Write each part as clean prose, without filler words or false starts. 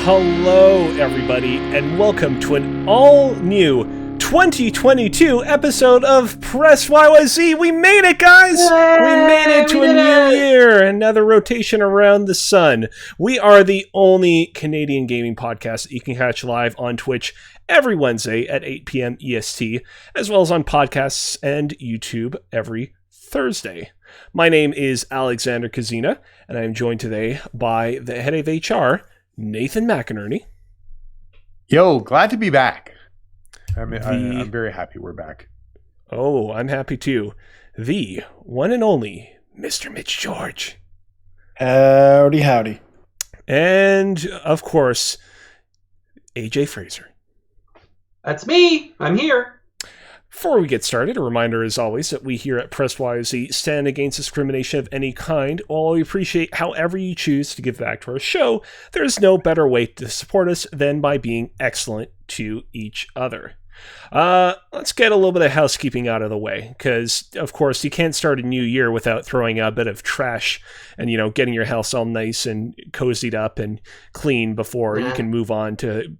Hello, everybody, and welcome to an all-new 2022 episode of Press YYZ. We made it, guys! Yay, we made it to a new year, another rotation around the sun. We are the only Canadian gaming podcast that you can catch live on Twitch every Wednesday at 8 p.m. EST, as well as on podcasts and YouTube every Thursday. My name is Alexander Kazina, and I am joined today by the head of HR, Nathan McInerney. Yo, glad to be back. I'm very happy we're back. Oh, I'm happy too. The one and only Mr. Mitch George. Howdy, howdy. And, of course, AJ Fraser. That's me. I'm here. Before we get started, a reminder as always that we here at Press YYZ stand against discrimination of any kind. While we appreciate however you choose to give back to our show, there is no better way to support us than by being excellent to each other. Let's get a little bit of housekeeping out of the way, because, of course, you can't start a new year without throwing a bit of trash and, getting your house all nice and cozied up and clean before you can move on to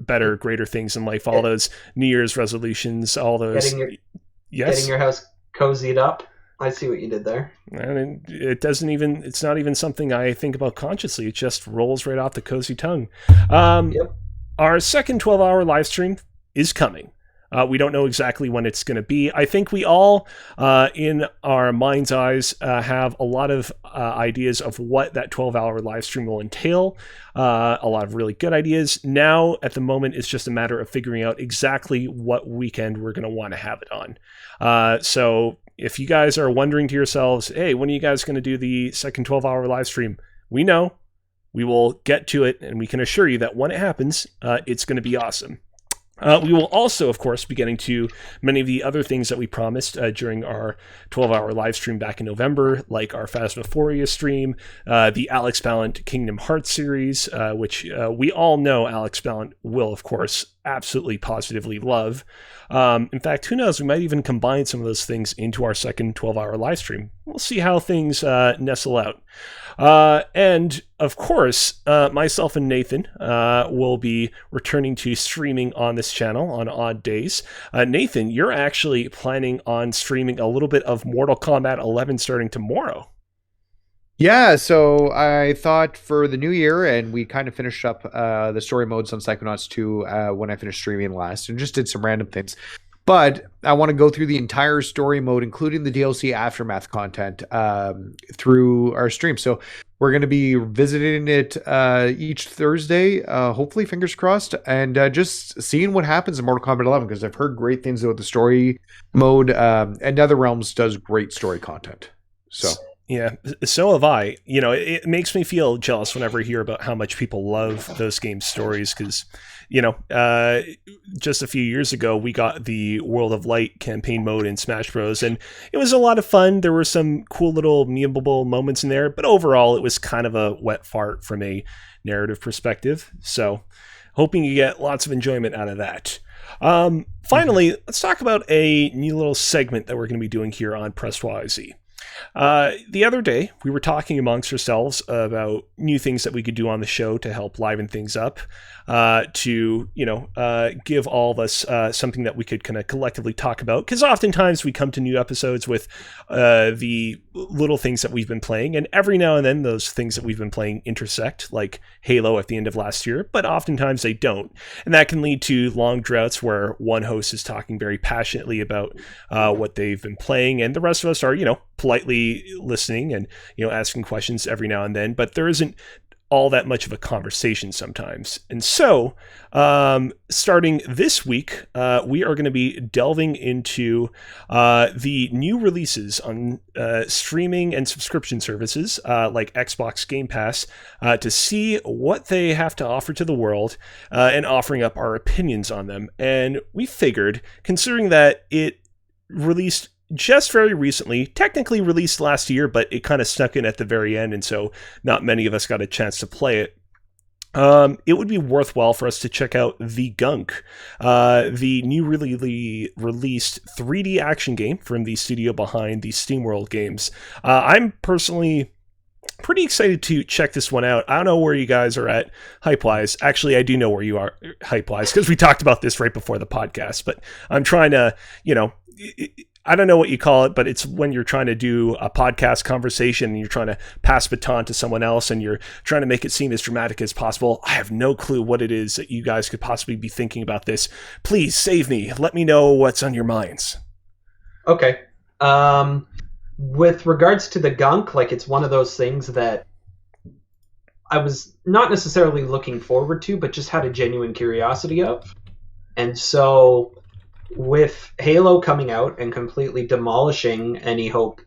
better, greater things in life. All those New Year's resolutions, all those... Getting your house cozied up. I see what you did there. And it's not even something I think about consciously. It just rolls right off the cozy tongue. Yep. Our second 12-hour live stream is coming. We don't know exactly when it's going to be. I think we all, in our mind's eyes, have a lot of ideas of what that 12-hour live stream will entail. A lot of really good ideas. Now, at the moment, it's just a matter of figuring out exactly what weekend we're going to want to have it on. So if you guys are wondering to yourselves, hey, when are you guys going to do the second 12-hour live stream? We know. We will get to it, and we can assure you that when it happens, it's going to be awesome. We will also, of course, be getting to many of the other things that we promised during our 12-hour live stream back in November, like our Phasmophoria stream, the Alex Ballant Kingdom Hearts series, which we all know Alex Ballant will, of course, absolutely positively love. In fact, who knows, we might even combine some of those things into our second 12-hour live stream. We'll see how things nestle out. And of course, myself and Nathan will be returning to streaming on this channel on odd days. Nathan, you're actually planning on streaming a little bit of Mortal Kombat 11 starting tomorrow. Yeah, so I thought for the new year, and we kind of finished up the story modes on Psychonauts 2 when I finished streaming last, and just did some random things. But I want to go through the entire story mode, including the DLC Aftermath content, through our stream. So we're going to be visiting it each Thursday, hopefully, fingers crossed, and just seeing what happens in Mortal Kombat 11, because I've heard great things about the story mode, and NetherRealms does great story content. So... Yeah, so have I. It makes me feel jealous whenever I hear about how much people love those game stories, because, just a few years ago, we got the World of Light campaign mode in Smash Bros., and it was a lot of fun. There were some cool little memeable moments in there, but overall, it was kind of a wet fart from a narrative perspective. So, hoping you get lots of enjoyment out of that. Finally, let's talk about a new little segment that we're going to be doing here on Press YYZ. The other day, we were talking amongst ourselves about new things that we could do on the show to help liven things up, to give all of us something that we could kind of collectively talk about. Because oftentimes we come to new episodes with the little things that we've been playing, and every now and then those things that we've been playing intersect, like Halo at the end of last year, but oftentimes they don't. And that can lead to long droughts where one host is talking very passionately about what they've been playing, and the rest of us are, politely listening and, asking questions every now and then, but there isn't all that much of a conversation sometimes. And so, starting this week, we are going to be delving into the new releases on streaming and subscription services like Xbox Game Pass to see what they have to offer to the world and offering up our opinions on them. And we figured, considering that it released just very recently, technically released last year, but it kind of snuck in at the very end, and so not many of us got a chance to play it. It would be worthwhile for us to check out The Gunk, the new released 3D action game from the studio behind the SteamWorld games. I'm personally pretty excited to check this one out. I don't know where you guys are at hype-wise. Actually, I do know where you are hype-wise because we talked about this right before the podcast, but I'm trying to, I don't know what you call it, but it's when you're trying to do a podcast conversation and you're trying to pass baton to someone else and you're trying to make it seem as dramatic as possible. I have no clue what it is that you guys could possibly be thinking about this. Please save me. Let me know what's on your minds. Okay. With regards to the gunk, like, it's one of those things that I was not necessarily looking forward to, but just had a genuine curiosity of. And so with Halo coming out and completely demolishing any hope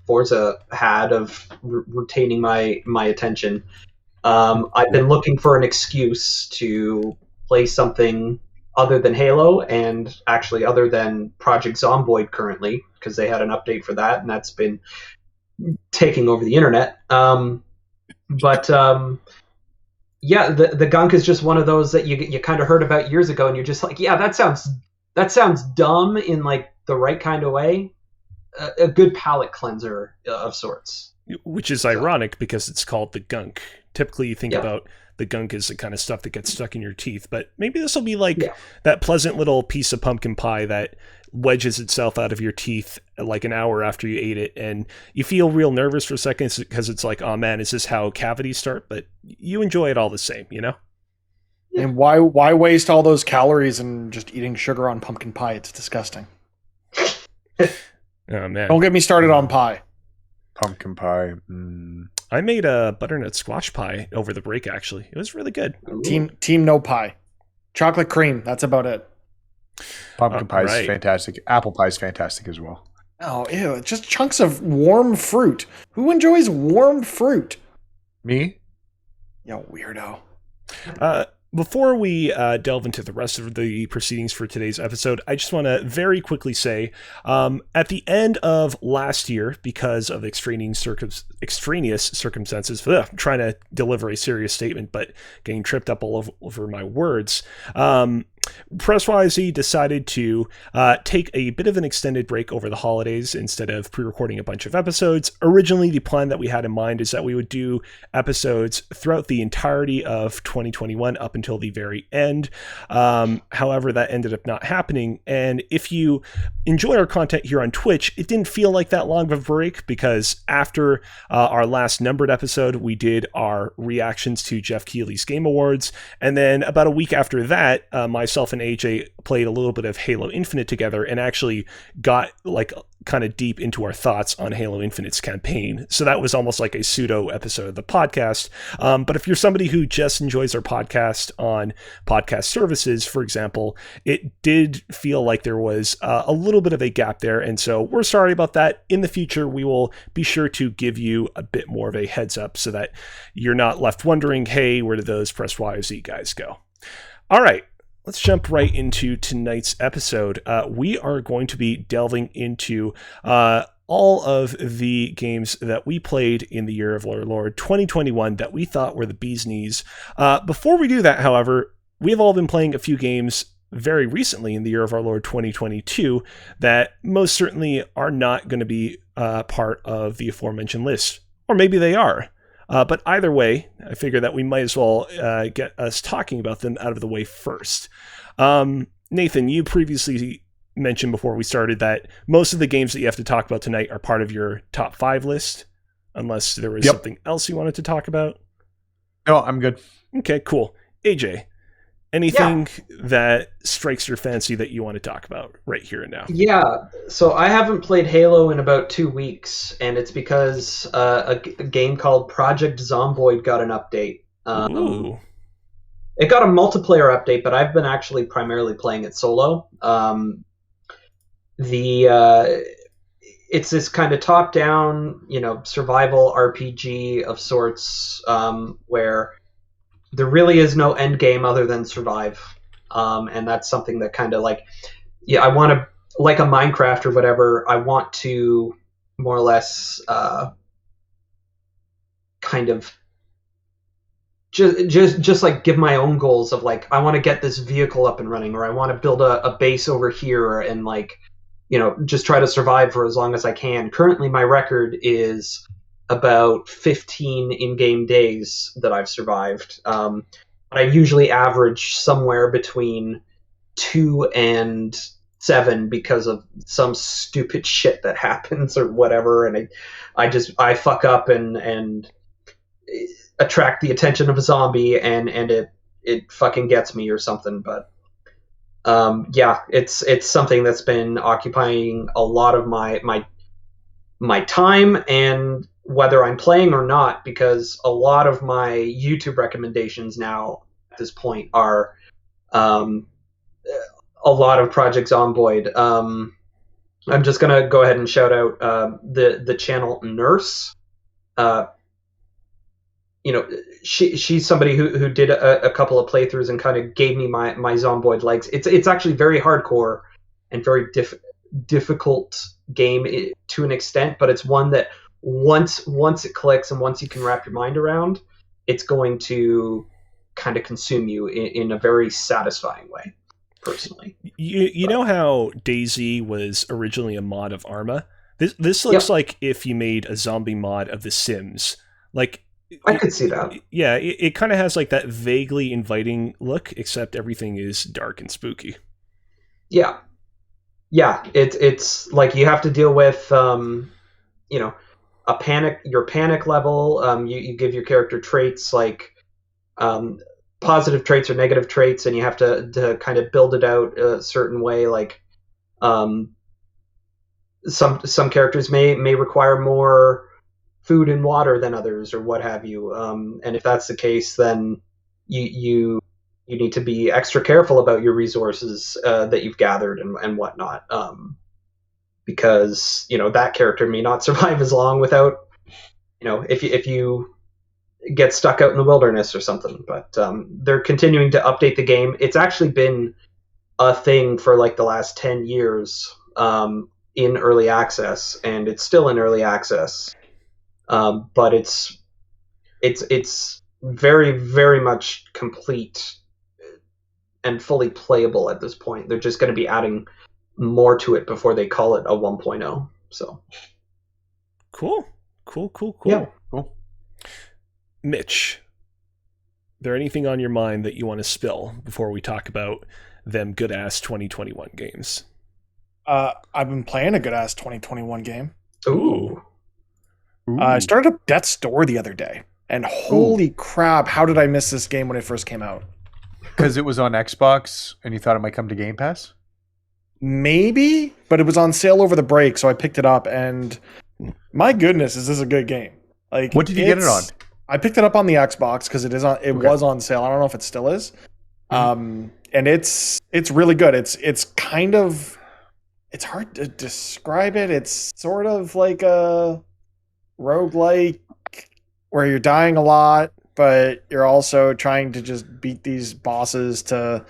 Forza had of retaining my attention, I've been looking for an excuse to play something other than Halo, and actually other than Project Zomboid currently, because they had an update for that, and that's been taking over the internet. Yeah, the gunk is just one of those that you kind of heard about years ago, and you're just like, yeah, that sounds dumb in like the right kind of way. A good palate cleanser of sorts. Which is ironic because it's called the gunk. Typically you think about the gunk is the kind of stuff that gets stuck in your teeth, but maybe this will be like that pleasant little piece of pumpkin pie that wedges itself out of your teeth like an hour after you ate it, and you feel real nervous for seconds because it's like, oh man, is this how cavities start? But you enjoy it all the same, And why waste all those calories and just eating sugar on pumpkin pie? It's disgusting. Oh man. Don't get me started on pie. Pumpkin pie. I made a butternut squash pie over the break, actually. It was really good. Team no pie. Chocolate cream, that's about it. Pumpkin pie is fantastic. Apple pie is fantastic as well. Oh, ew. Just chunks of warm fruit. Who enjoys warm fruit? Me? Yo, weirdo. Before we delve into the rest of the proceedings for today's episode, I just want to very quickly say, at the end of last year, because of extraneous circumstances, I'm trying to deliver a serious statement, but getting tripped up all over my words, Press YYZ decided to take a bit of an extended break over the holidays instead of pre-recording a bunch of episodes. Originally, the plan that we had in mind is that we would do episodes throughout the entirety of 2021 up until the very end. However, that ended up not happening. And if you enjoy our content here on Twitch, it didn't feel like that long of a break because after our last numbered episode, we did our reactions to Jeff Keighley's Game Awards. And then about a week after that, myself and AJ played a little bit of Halo Infinite together and actually got like kind of deep into our thoughts on Halo Infinite's campaign. So that was almost like a pseudo episode of the podcast. But if you're somebody who just enjoys our podcast on podcast services, for example, it did feel like there was a little bit of a gap there. And so we're sorry about that. In the future, we will be sure to give you a bit more of a heads up so that you're not left wondering, hey, where did those Press YYZ guys go? All right. Let's jump right into tonight's episode. We are going to be delving into all of the games that we played in the year of our Lord 2021 that we thought were the bee's knees. Before we do that, however, we have all been playing a few games very recently in the year of our Lord 2022 that most certainly are not going to be part of the aforementioned list. Or maybe they are. But either way, I figure that we might as well get us talking about them out of the way first. Nathan, you previously mentioned before we started that most of the games that you have to talk about tonight are part of your top 5 list, unless there was something else you wanted to talk about. No, I'm good. Okay, cool. AJ, anything that strikes your fancy that you want to talk about right here and now? Yeah, so I haven't played Halo in about 2 weeks, and it's because a game called Project Zomboid got an update. Ooh. It got a multiplayer update, but I've been actually primarily playing it solo. It's this kind of top-down, survival RPG of sorts, where there really is no end game other than survive. And that's something that kind of I want to, like a Minecraft or whatever, I want to more or less kind of just like give my own goals of like, I want to get this vehicle up and running, or I want to build a base over here and just try to survive for as long as I can. Currently my record is about 15 in-game days that I've survived. But I usually average somewhere between 2 and 7 because of some stupid shit that happens or whatever, and I fuck up and attract the attention of a zombie, and it fucking gets me or something. But yeah, it's something that's been occupying a lot of my time, and whether I'm playing or not, because a lot of my YouTube recommendations now at this point are a lot of Project Zomboid. I'm just gonna go ahead and shout out the channel Nurse. She's somebody who did a couple of playthroughs and kind of gave me my Zomboid legs. It's actually very hardcore and very difficult game to an extent, but it's one that once it clicks and once you can wrap your mind around, it's going to kind of consume you in a very satisfying way. Personally, you know how DayZ was originally a mod of Arma? This looks like if you made a zombie mod of The Sims. Like, I could see that. Yeah, it kind of has like that vaguely inviting look, except everything is dark and spooky. Yeah, it's like you have to deal with your panic level. You give your character traits like positive traits or negative traits, and you have to kind of build it out a certain way. Like some characters may require more food and water than others, or what have you. And if that's the case, then you need to be extra careful about your resources that you've gathered and whatnot, because that character may not survive as long without if you get stuck out in the wilderness or something. But they're continuing to update the game. It's actually been a thing for like the last 10 years in early access, and it's still in early access. But it's very, very much complete and fully playable at this point. They're just going to be adding more to it before they call it a 1.0. So cool. Yeah. Cool. Mitch, there anything on your mind that you want to spill before we talk about them good-ass 2021 games? I've been playing a good-ass 2021 game. Ooh. I started up Death's Door the other day, and holy crap, how did I miss this game when it first came out? Because it was on Xbox, and you thought it might come to Game Pass? Maybe, but it was on sale over the break, so I picked it up, and my goodness, is this a good game? Like, what did you get it on? I picked it up on the Xbox because it was on sale. I don't know if it still is. And it's really good. It's kind of, it's hard to describe it. It's sort of like a roguelike where you're dying a lot, but you're also trying to just beat these bosses to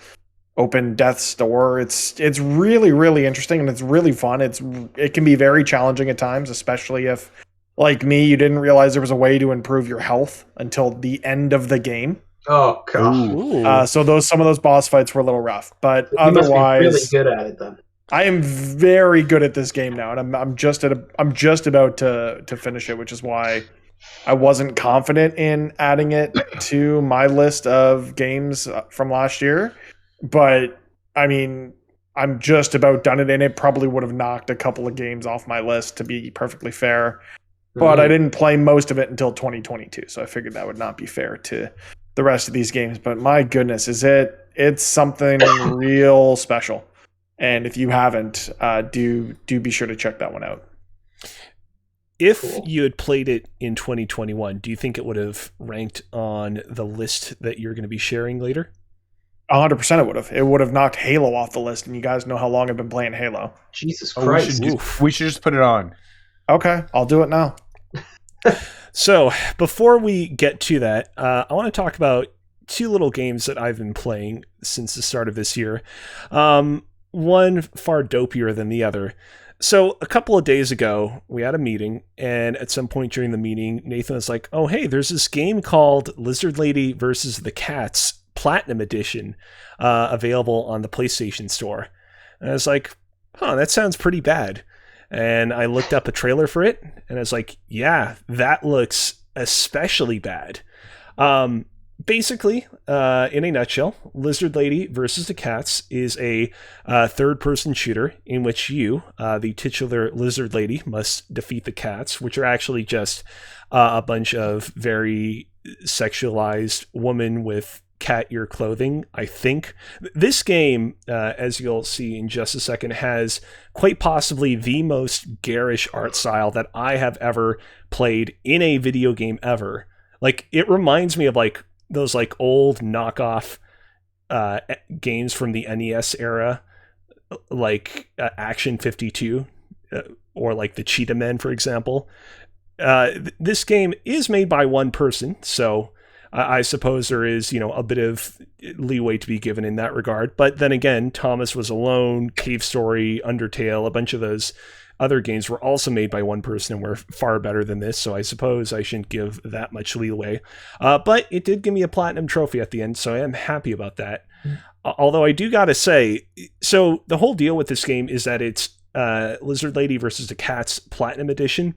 open Death's Door. It's really, really interesting, and it's really fun. It can be very challenging at times, especially if, like me, you didn't realize there was a way to improve your health until the end of the game. Oh god! So some of those boss fights were a little rough, but you otherwise, must be really good at it then. I am very good at this game now, and I'm just about to finish it, which is why I wasn't confident in adding it to my list of games from last year. But I mean, I'm just about done it, and it probably would have knocked a couple of games off my list, to be perfectly fair. But I didn't play most of it until 2022, so I figured that would not be fair to the rest of these games. But my goodness, it's something real special. And if you haven't, do be sure to check that one out. If you had played it in 2021, do you think it would have ranked on the list that you're going to be sharing later? 100% it would have. It would have knocked Halo off the list, and you guys know how long I've been playing Halo. Jesus Christ. We should just put it on. Okay, I'll do it now. So, before we get to that, I want to talk about two little games that I've been playing since the start of this year. One far dopier than the other. So, a couple of days ago, we had a meeting, and at some point during the meeting, Nathan was like, oh, hey, there's this game called Lizard Lady versus the Cats Platinum Edition available on the PlayStation Store. And I was like, that sounds pretty bad. and I looked up a trailer for it, and I was like, yeah, that looks especially bad. Basically, in a nutshell, Lizard Lady versus the Cats is a third-person shooter in which you, the titular Lizard Lady, must defeat the cats, which are actually just a bunch of very sexualized women with cat ear clothing, I think. This game, as you'll see in just a second, has quite possibly the most garish art style that I have ever played in a video game ever. Like, it reminds me of like those like old knockoff games from the NES era, like Action 52 or like the Cheetah Men, for example. This game is made by one person, so I suppose there is, a bit of leeway to be given in that regard. But then again, Thomas Was Alone, Cave Story, Undertale, a bunch of those other games were also made by one person and were far better than this, so I suppose I shouldn't give that much leeway. But it did give me a platinum trophy at the end, so I am happy about that. Although I do gotta say, so the whole deal with this game is that it's Lizard Lady versus the Cats Platinum Edition,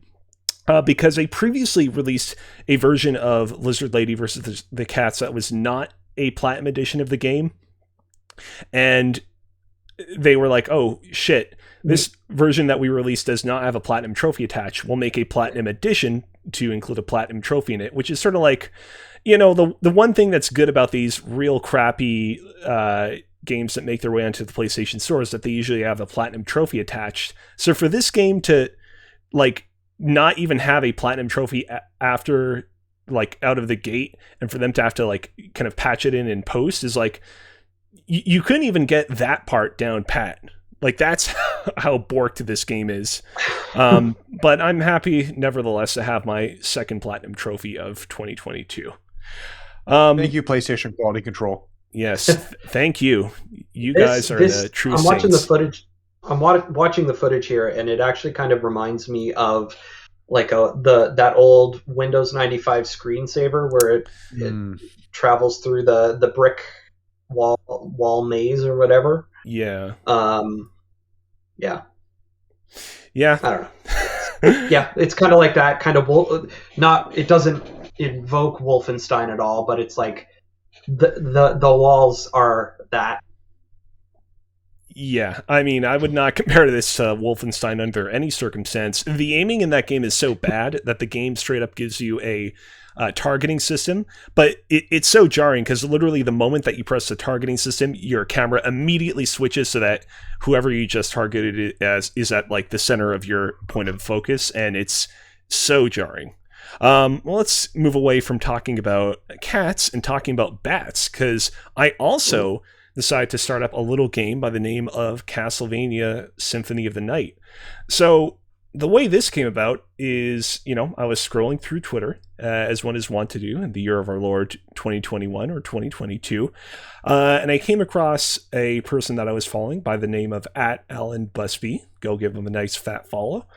because they previously released a version of Lizard Lady versus the Cats that was not a Platinum Edition of the game, and they were like, oh shit, this version that we released does not have a platinum trophy attached. We'll make a platinum edition to include a platinum trophy in it, which is sort of like, the one thing that's good about these real crappy games that make their way onto the PlayStation Store is that they usually have a platinum trophy attached. So for this game to like not even have a platinum trophy after like out of the gate, and for them to have to like kind of patch it in post is like, you couldn't even get that part down pat. Like, that's how borked this game is. But I'm happy, nevertheless, to have my second platinum trophy of 2022. Thank you, PlayStation Quality Control. Yes, thank you. You guys are the true saints. Watching the footage. I'm watching the footage here, and it actually kind of reminds me of like that old Windows 95 screensaver where it travels through the brick wall maze or whatever. Yeah. Yeah. Yeah. I don't know. Yeah, it's kind of like that kind of it doesn't invoke Wolfenstein at all, but it's like the walls are that. Yeah, I mean, I would not compare this to Wolfenstein under any circumstance. The aiming in that game is so bad that the game straight up gives you a targeting system, but it's so jarring because literally the moment that you press the targeting system, your camera immediately switches so that whoever you just targeted it as is at like the center of your point of focus, and it's so jarring. Well, let's move away from talking about cats and talking about bats, because I also decided to start up a little game by the name of Castlevania Symphony of the Night. So the way this came about is, I was scrolling through Twitter, as one is wont to do in the year of our Lord 2021 or 2022, and I came across a person that I was following by the name of @AlanBusby. Go give him a nice fat follow.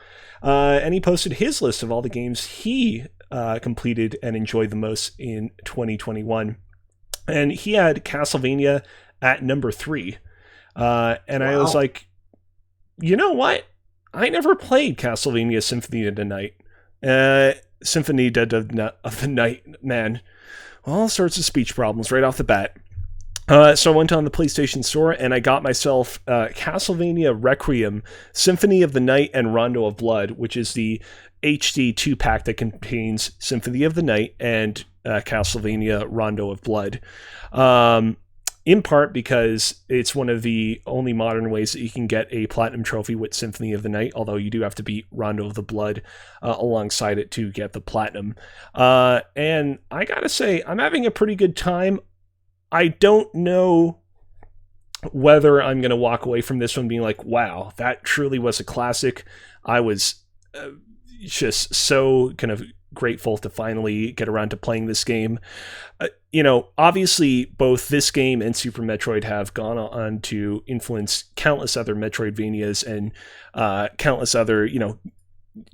And he posted his list of all the games he completed and enjoyed the most in 2021. And he had Castlevania at number 3. And I was like, you know what? I never played Castlevania Symphony of the Night. Symphony of the Night, man. All sorts of speech problems right off the bat. So I went on the PlayStation Store and I got myself Castlevania Requiem, Symphony of the Night, and Rondo of Blood, which is the HD 2-pack that contains Symphony of the Night and Castlevania Rondo of Blood. In part because it's one of the only modern ways that you can get a platinum trophy with Symphony of the Night, although you do have to beat Rondo of the Blood alongside it to get the platinum. And I gotta say, I'm having a pretty good time. I don't know whether I'm going to walk away from this one being like, wow, that truly was a classic. I was just so kind of grateful to finally get around to playing this game. Obviously both this game and Super Metroid have gone on to influence countless other Metroidvanias and countless other,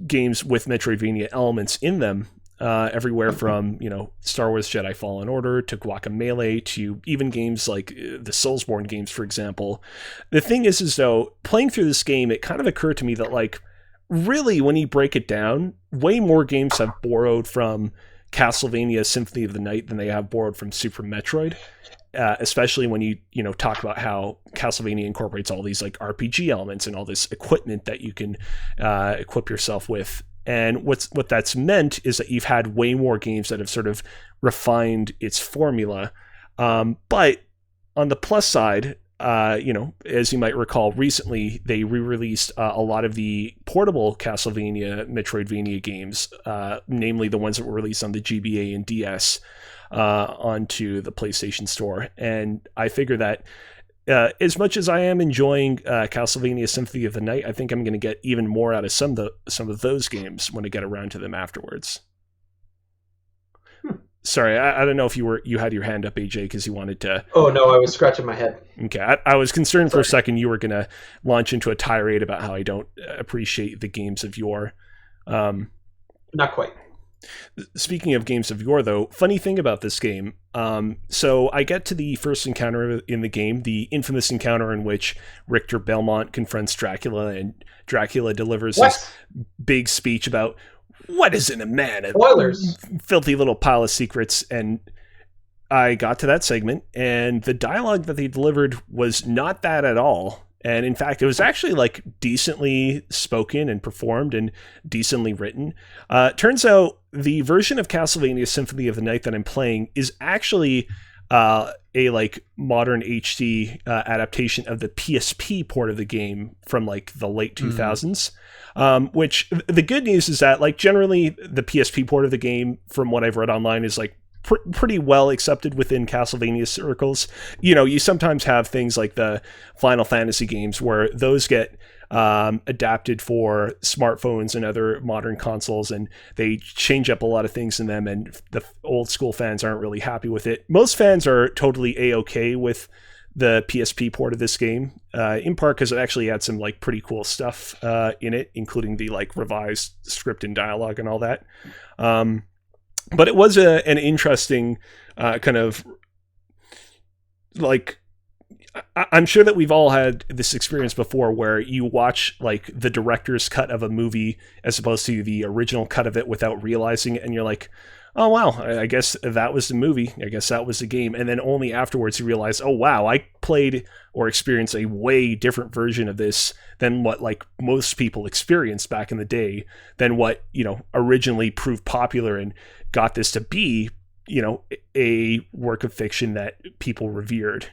games with Metroidvania elements in them. Everywhere from, Star Wars Jedi Fallen Order to Guacamelee to even games like the Soulsborne games, for example. The thing is though, playing through this game, it kind of occurred to me that like, really, when you break it down, way more games have borrowed from Castlevania Symphony of the Night than they have borrowed from Super Metroid. Especially when you talk about how Castlevania incorporates all these like RPG elements and all this equipment that you can equip yourself with. And what that's meant is that you've had way more games that have sort of refined its formula. But on the plus side, as you might recall, recently they re-released a lot of the portable Castlevania Metroidvania games, namely the ones that were released on the GBA and DS, onto the PlayStation Store. And I figure that as much as I am enjoying Castlevania Symphony of the Night, I think I'm going to get even more out of some of those games when I get around to them afterwards. Sorry, I don't know if you had your hand up, AJ, because you wanted to... Oh, no, I was scratching my head. Okay, I was concerned for a second you were going to launch into a tirade about how I don't appreciate the games of yore. Not quite. Speaking of games of yore, though, funny thing about this game, so I get to the first encounter in the game, the infamous encounter in which Richter Belmont confronts Dracula, and Dracula delivers this big speech about... What isn't a man? Spoilers. Filthy little pile of secrets. And I got to that segment, and the dialogue that they delivered was not that at all. And in fact, it was actually like decently spoken and performed and decently written. Turns out the version of Castlevania Symphony of the Night that I'm playing is actually a like modern HD adaptation of the PSP port of the game from like the late 2000s. Which the good news is that like generally the PSP port of the game, from what I've read online, is like pretty well accepted within Castlevania circles. You sometimes have things like the Final Fantasy games where those get adapted for smartphones and other modern consoles, and they change up a lot of things in them, and the old school fans aren't really happy with it. Most fans are totally A-okay with the PSP port of this game, in part because it actually had some like pretty cool stuff in it, including the like revised script and dialogue and all that. But it was an interesting kind of like, I'm sure that we've all had this experience before where you watch like the director's cut of a movie as opposed to the original cut of it without realizing it, and you're like, oh wow, I guess that was the movie, I guess that was the game. And then only afterwards you realize, oh wow, I played or experienced a way different version of this than what like most people experienced back in the day, than what originally proved popular and got this to be a work of fiction that people revered.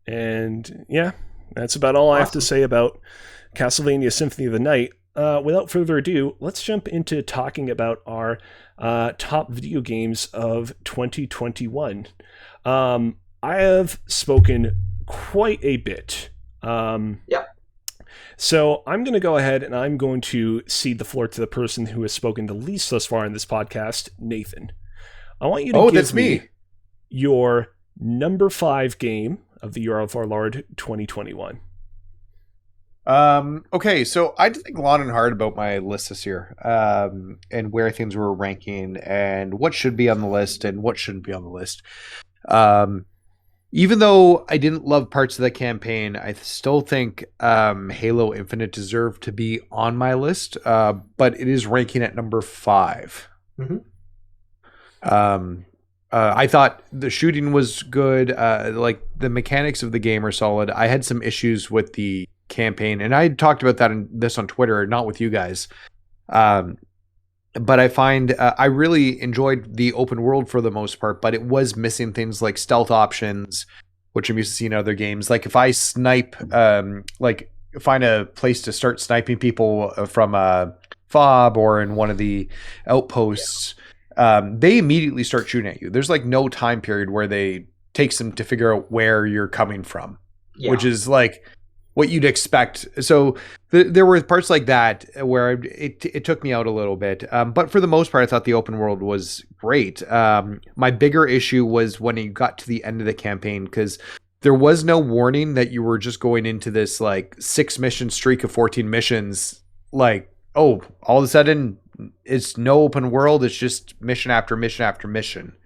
And yeah, that's about all I have to say about Castlevania Symphony of the Night. Without further ado, let's jump into talking about our top video games of 2021. I have spoken quite a bit. Yeah. So I'm going to go ahead and I'm going to cede the floor to the person who has spoken the least thus far in this podcast, Nathan. I want you to give me your number 5 game of the Year of Our Lord 2021. Okay, so I did think long and hard about my list this year, and where things were ranking and what should be on the list and what shouldn't be on the list. Even though I didn't love parts of the campaign, I still think Halo Infinite deserved to be on my list, but it is ranking at number 5. Mm-hmm. I thought the shooting was good. Like the mechanics of the game are solid. I had some issues with the campaign, and I talked about that on Twitter, not with you guys. But I find I really enjoyed the open world for the most part, but it was missing things like stealth options, which I'm used to seeing in other games. Like if I snipe, like find a place to start sniping people from a fob or in one of the outposts, they immediately start shooting at you. There's like no time period where they takes them to figure out where you're coming from, which is like what you'd expect. So there were parts like that where it took me out a little bit. But for the most part, I thought the open world was great. My bigger issue was when you got to the end of the campaign, because there was no warning that you were just going into this like 6 mission streak of 14 missions. Like, oh, all of a sudden it's no open world. It's just mission after mission after mission.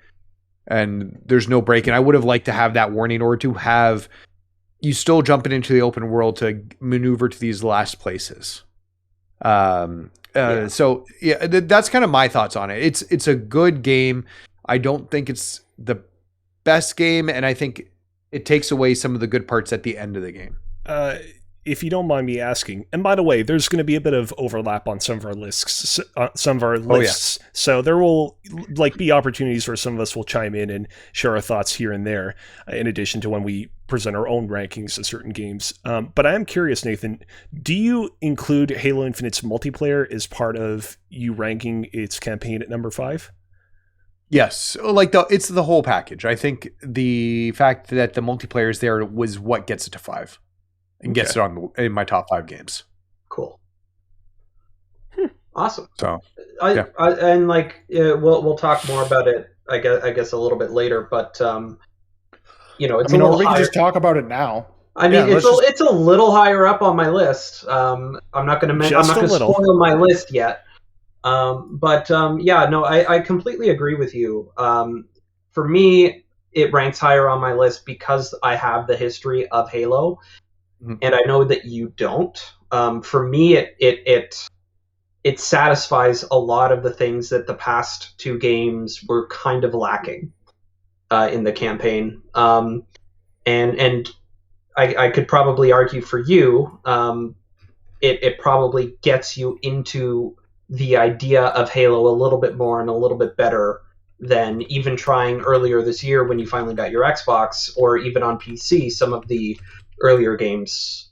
And there's no break. And I would have liked to have that warning, or to have you still jumping into the open world to maneuver to these last places. So yeah, that's kind of my thoughts on it. It's a good game. I don't think it's the best game, and I think it takes away some of the good parts at the end of the game. If you don't mind me asking, and by the way, there's going to be a bit of overlap on some of our lists. So there will be opportunities where some of us will chime in and share our thoughts here and there, in addition to when we present our own rankings of certain games. But I am curious, Nathan, do you include Halo Infinite's multiplayer as part of you ranking its campaign at number 5? Yes, it's the whole package. I think the fact that the multiplayer is there was what gets it to 5. And gets it in my top 5 games. Cool. Awesome. So, we'll talk more about it. I guess a little bit later, but it's a little we higher. can just talk about it now. I mean, it's a little higher up on my list. I'm not going to spoil my list yet. I completely agree with you. For me, it ranks higher on my list because I have the history of Halo. And I know that you don't. For me, it satisfies a lot of the things that the past 2 games were kind of lacking in the campaign. And I could probably argue for you, it probably gets you into the idea of Halo a little bit more and a little bit better than even trying earlier this year when you finally got your Xbox, or even on PC, some of the earlier games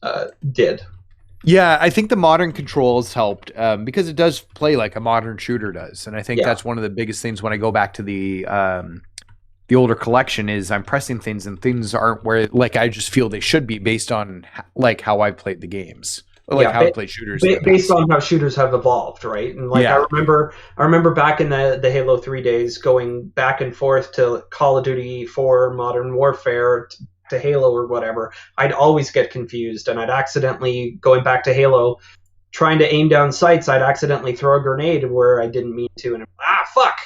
did. Yeah, I think the modern controls helped because it does play like a modern shooter does, and I think that's one of the biggest things when I go back to the older collection is I'm pressing things and things aren't where I just feel they should be based on how I've played the games, how I played shooters. Based on how shooters have evolved, right? And I remember back in the Halo 3 days going back and forth to Call of Duty 4, Modern Warfare, to Halo or whatever. I'd always get confused, and I'd accidentally, going back to Halo, trying to aim down sights, I'd accidentally throw a grenade where I didn't mean to, and fuck!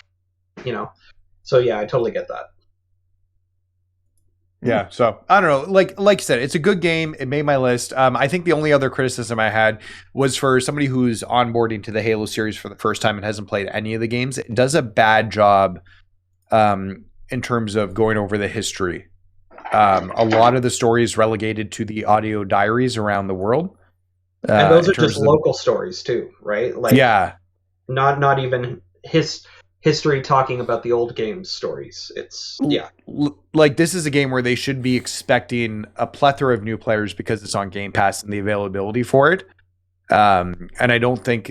So yeah, I totally get that. Yeah, so I don't know. Like you said, it's a good game. It made my list. I think the only other criticism I had was for somebody who's onboarding to the Halo series for the first time and hasn't played any of the games. It does a bad job in terms of going over the history. A lot of the story is relegated to the audio diaries around the world. And those are just local stories too, right? Not even history talking about the old games stories. It's this is a game where they should be expecting a plethora of new players because it's on Game Pass and the availability for it. And I don't think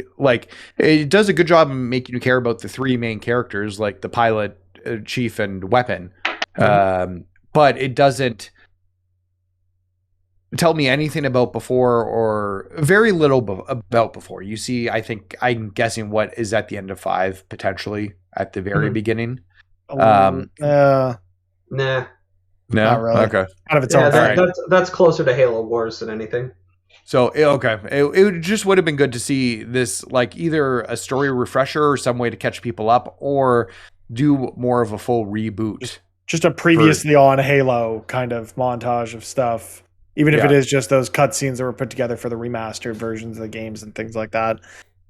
it does a good job of making you care about the 3 main characters, like the pilot, chief, and weapon. But it doesn't tell me anything about before, or very little about before. You see, I'm guessing what is at the end of 5, potentially at the very beginning. Nah. No, not really. Okay. Kind of its own. That's closer to Halo Wars than anything. So it just would have been good to see this, either a story refresher or some way to catch people up, or do more of a full reboot. Just a previously on Halo kind of montage of stuff, even if it is just those cutscenes that were put together for the remastered versions of the games and things like that.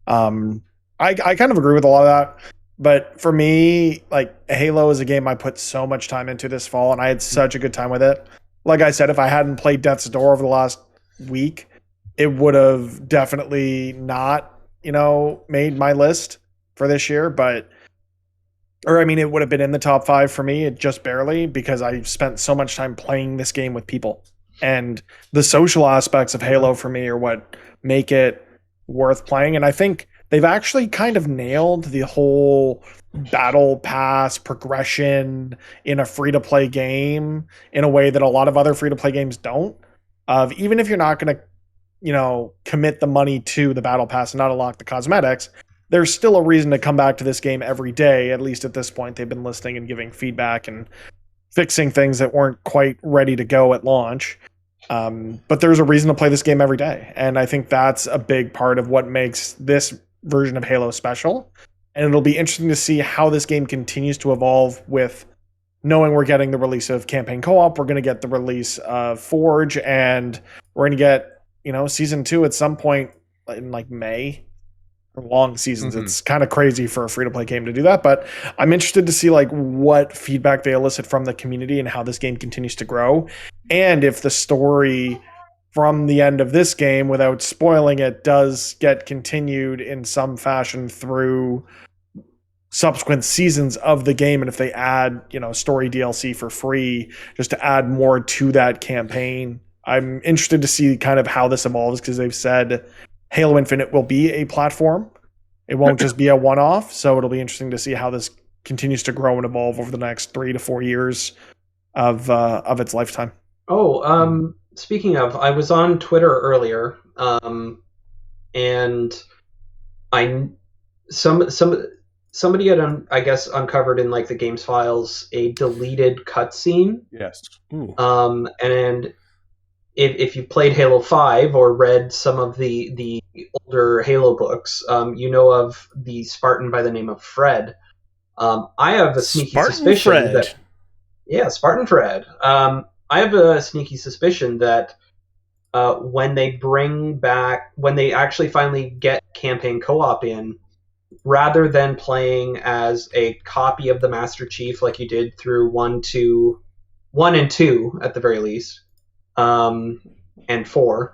I kind of agree with a lot of that, but for me, Halo is a game I put so much time into this fall, and I had such a good time with it. Like I said, if I hadn't played Death's Door over the last week, it would have definitely not, made my list for this year, it would have been in the top 5 for me, just barely, because I spent so much time playing this game with people. And the social aspects of Halo for me are what make it worth playing. And I think they've actually kind of nailed the whole battle pass progression in a free-to-play game in a way that a lot of other free-to-play games don't. Even if you're not going to, commit the money to the battle pass and not unlock the cosmetics, there's still a reason to come back to this game every day. At least at this point, they've been listening and giving feedback and fixing things that weren't quite ready to go at launch. But there's a reason to play this game every day. And I think that's a big part of what makes this version of Halo special. And it'll be interesting to see how this game continues to evolve, with knowing we're getting the release of campaign co-op, we're going to get the release of Forge, and we're going to get, season 2 at some point in May long seasons. It's kind of crazy for a free-to-play game to do that, but I'm interested to see like what feedback they elicit from the community and how this game continues to grow, and if the story from the end of this game, without spoiling it, does get continued in some fashion through subsequent seasons of the game, and if they add, story DLC for free just to add more to that campaign. I'm interested to see kind of how this evolves, because they've said Halo Infinite will be a platform. It won't just be a one-off, so it'll be interesting to see how this continues to grow and evolve over the next 3 to 4 years of its lifetime. Oh, speaking of, I was on Twitter earlier, and somebody had, I guess, uncovered in like the games files a deleted cutscene. Yes. And if you played Halo 5 or read some of the older Halo books, you know of the Spartan by the name of Fred. I have a sneaky suspicion that... Yeah, Spartan Fred. I have a sneaky suspicion that when they actually finally get campaign co-op in, rather than playing as a copy of the Master Chief like you did through 1 and 2 at the very least, and 4,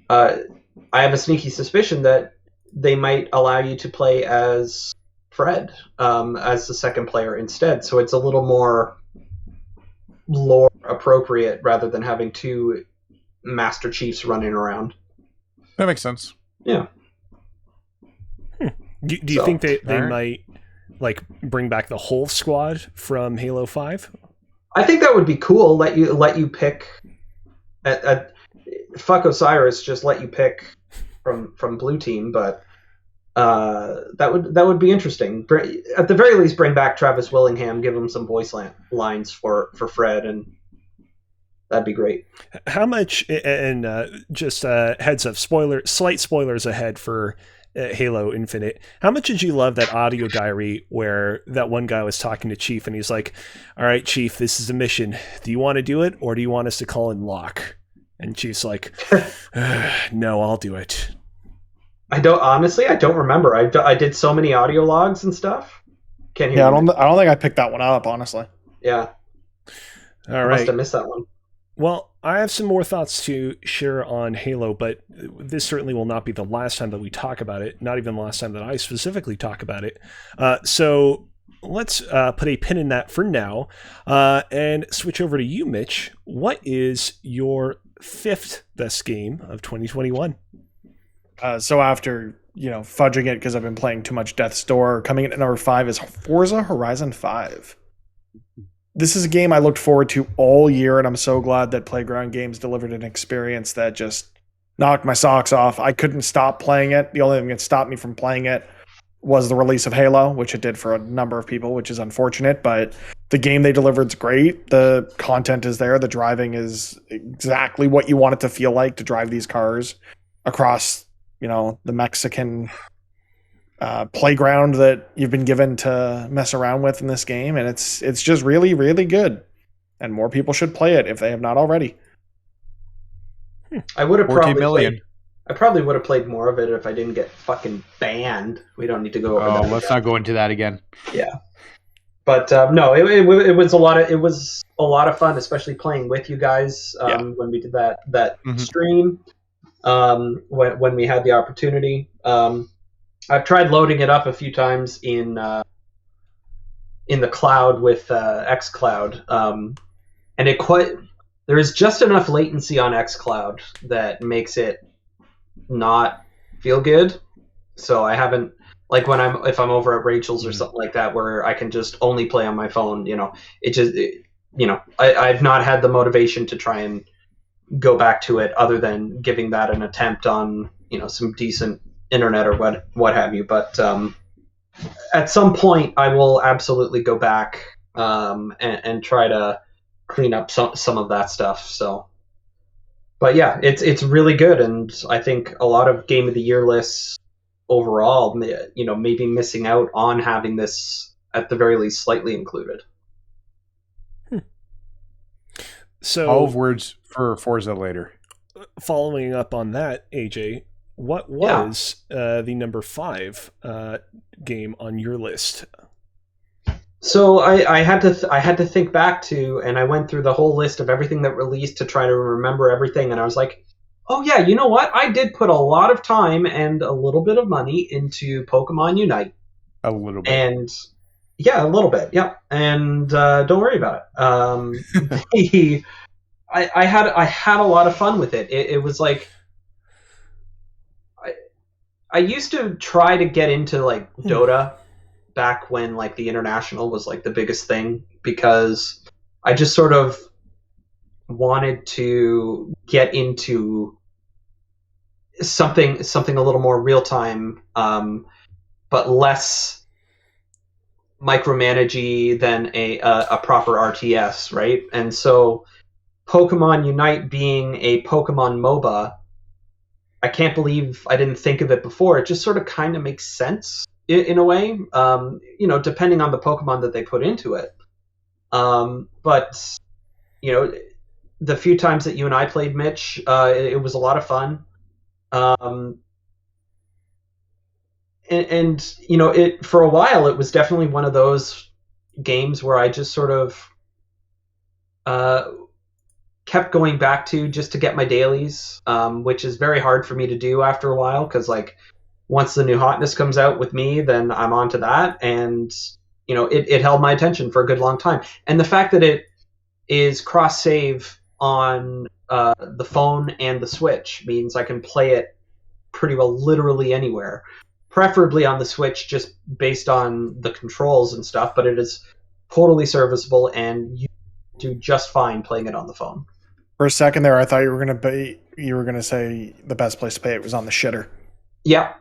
I have a sneaky suspicion that they might allow you to play as Fred as the second player instead, so it's a little more lore appropriate rather than having 2 Master Chiefs running around. That makes sense. Yeah. Do you think they might like bring back the whole squad from Halo 5? I think that would be cool. Let you pick. Fuck Osiris, just let you pick from Blue Team, but that would be interesting. At the very least, bring back Travis Willingham, give him some voice lines for Fred, and that'd be great. How much? And just heads up, slight spoilers ahead for Halo Infinite. How much did you love that audio diary where that one guy was talking to Chief and he's like, "All right, Chief, this is a mission. Do you want to do it, or do you want us to call in Locke?" And Chief's like, "No, I'll do it." I don't remember. I did so many audio logs and stuff. Can't hear. Yeah, I don't think I picked that one up, honestly. Yeah. All right. Must have missed that one. Well, I have some more thoughts to share on Halo, but this certainly will not be the last time that we talk about it, not even the last time that I specifically talk about it. So let's put a pin in that for now and switch over to you, Mitch. What is your 5th best game of 2021? So after, fudging it because I've been playing too much Death's Door, coming in at number 5 is Forza Horizon 5. This is a game I looked forward to all year, and I'm so glad that Playground Games delivered an experience that just knocked my socks off. I couldn't stop playing it. The only thing that stopped me from playing it was the release of Halo, which it did for a number of people, which is unfortunate, but the game they delivered is great. The content is there. The driving is exactly what you want it to feel like to drive these cars across, the Mexican playground that you've been given to mess around with in this game, and it's just really, really good, and more people should play it if they have not already. I would have probably would have played more of it if I didn't get fucking banned. We don't need to go over that. Let's not go into that again. Yeah, but no, it was a lot of fun, especially playing with you guys when we did that stream. When we had the opportunity. I've tried loading it up a few times in the cloud with xCloud, and there is just enough latency on xCloud that makes it not feel good. So I haven't, like, if I'm over at Rachel's or something like that where I can just only play on my phone, I've not had the motivation to try and go back to it other than giving that an attempt on some decent internet or what have you, but at some point I will absolutely go back and try to clean up some of that stuff. So, but yeah, it's really good, and I think a lot of Game of the Year lists overall, maybe missing out on having this at the very least slightly included. So, all of words for Forza later. Following up on that, AJ, what was the number 5 game on your list? So I had to think back to, and I went through the whole list of everything that released to try to remember everything, and I was like, oh yeah, you know what? I did put a lot of time and a little bit of money into Pokemon Unite. A little bit. And yeah, a little bit, yeah. And don't worry about it. I had a lot of fun with it. It was like I used to try to get into like Dota back when like the International was like the biggest thing, because I just sort of wanted to get into something a little more real time, but less micromanagey than a proper RTS, right? And so Pokemon Unite being a Pokemon MOBA, I can't believe I didn't think of it before. It just sort of kind of makes sense in a way, depending on the Pokemon that they put into it. But, the few times that you and I played, Mitch, it was a lot of fun. It for a while, it was definitely one of those games where I just sort of kept going back to just to get my dailies, which is very hard for me to do after a while, because like once the new hotness comes out with me, then I'm on to that, and it held my attention for a good long time. And the fact that it is cross save on the phone and the Switch means I can play it pretty well literally anywhere, preferably on the Switch just based on the controls and stuff, but it is totally serviceable and you do just fine playing it on the phone. For a second there, I thought you were gonna say the best place to play it was on the shitter. Yeah,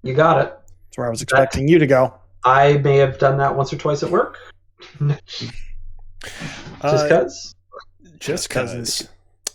you got it. That's where I was expecting you to go. I may have done that once or twice at work. Just because. Just because.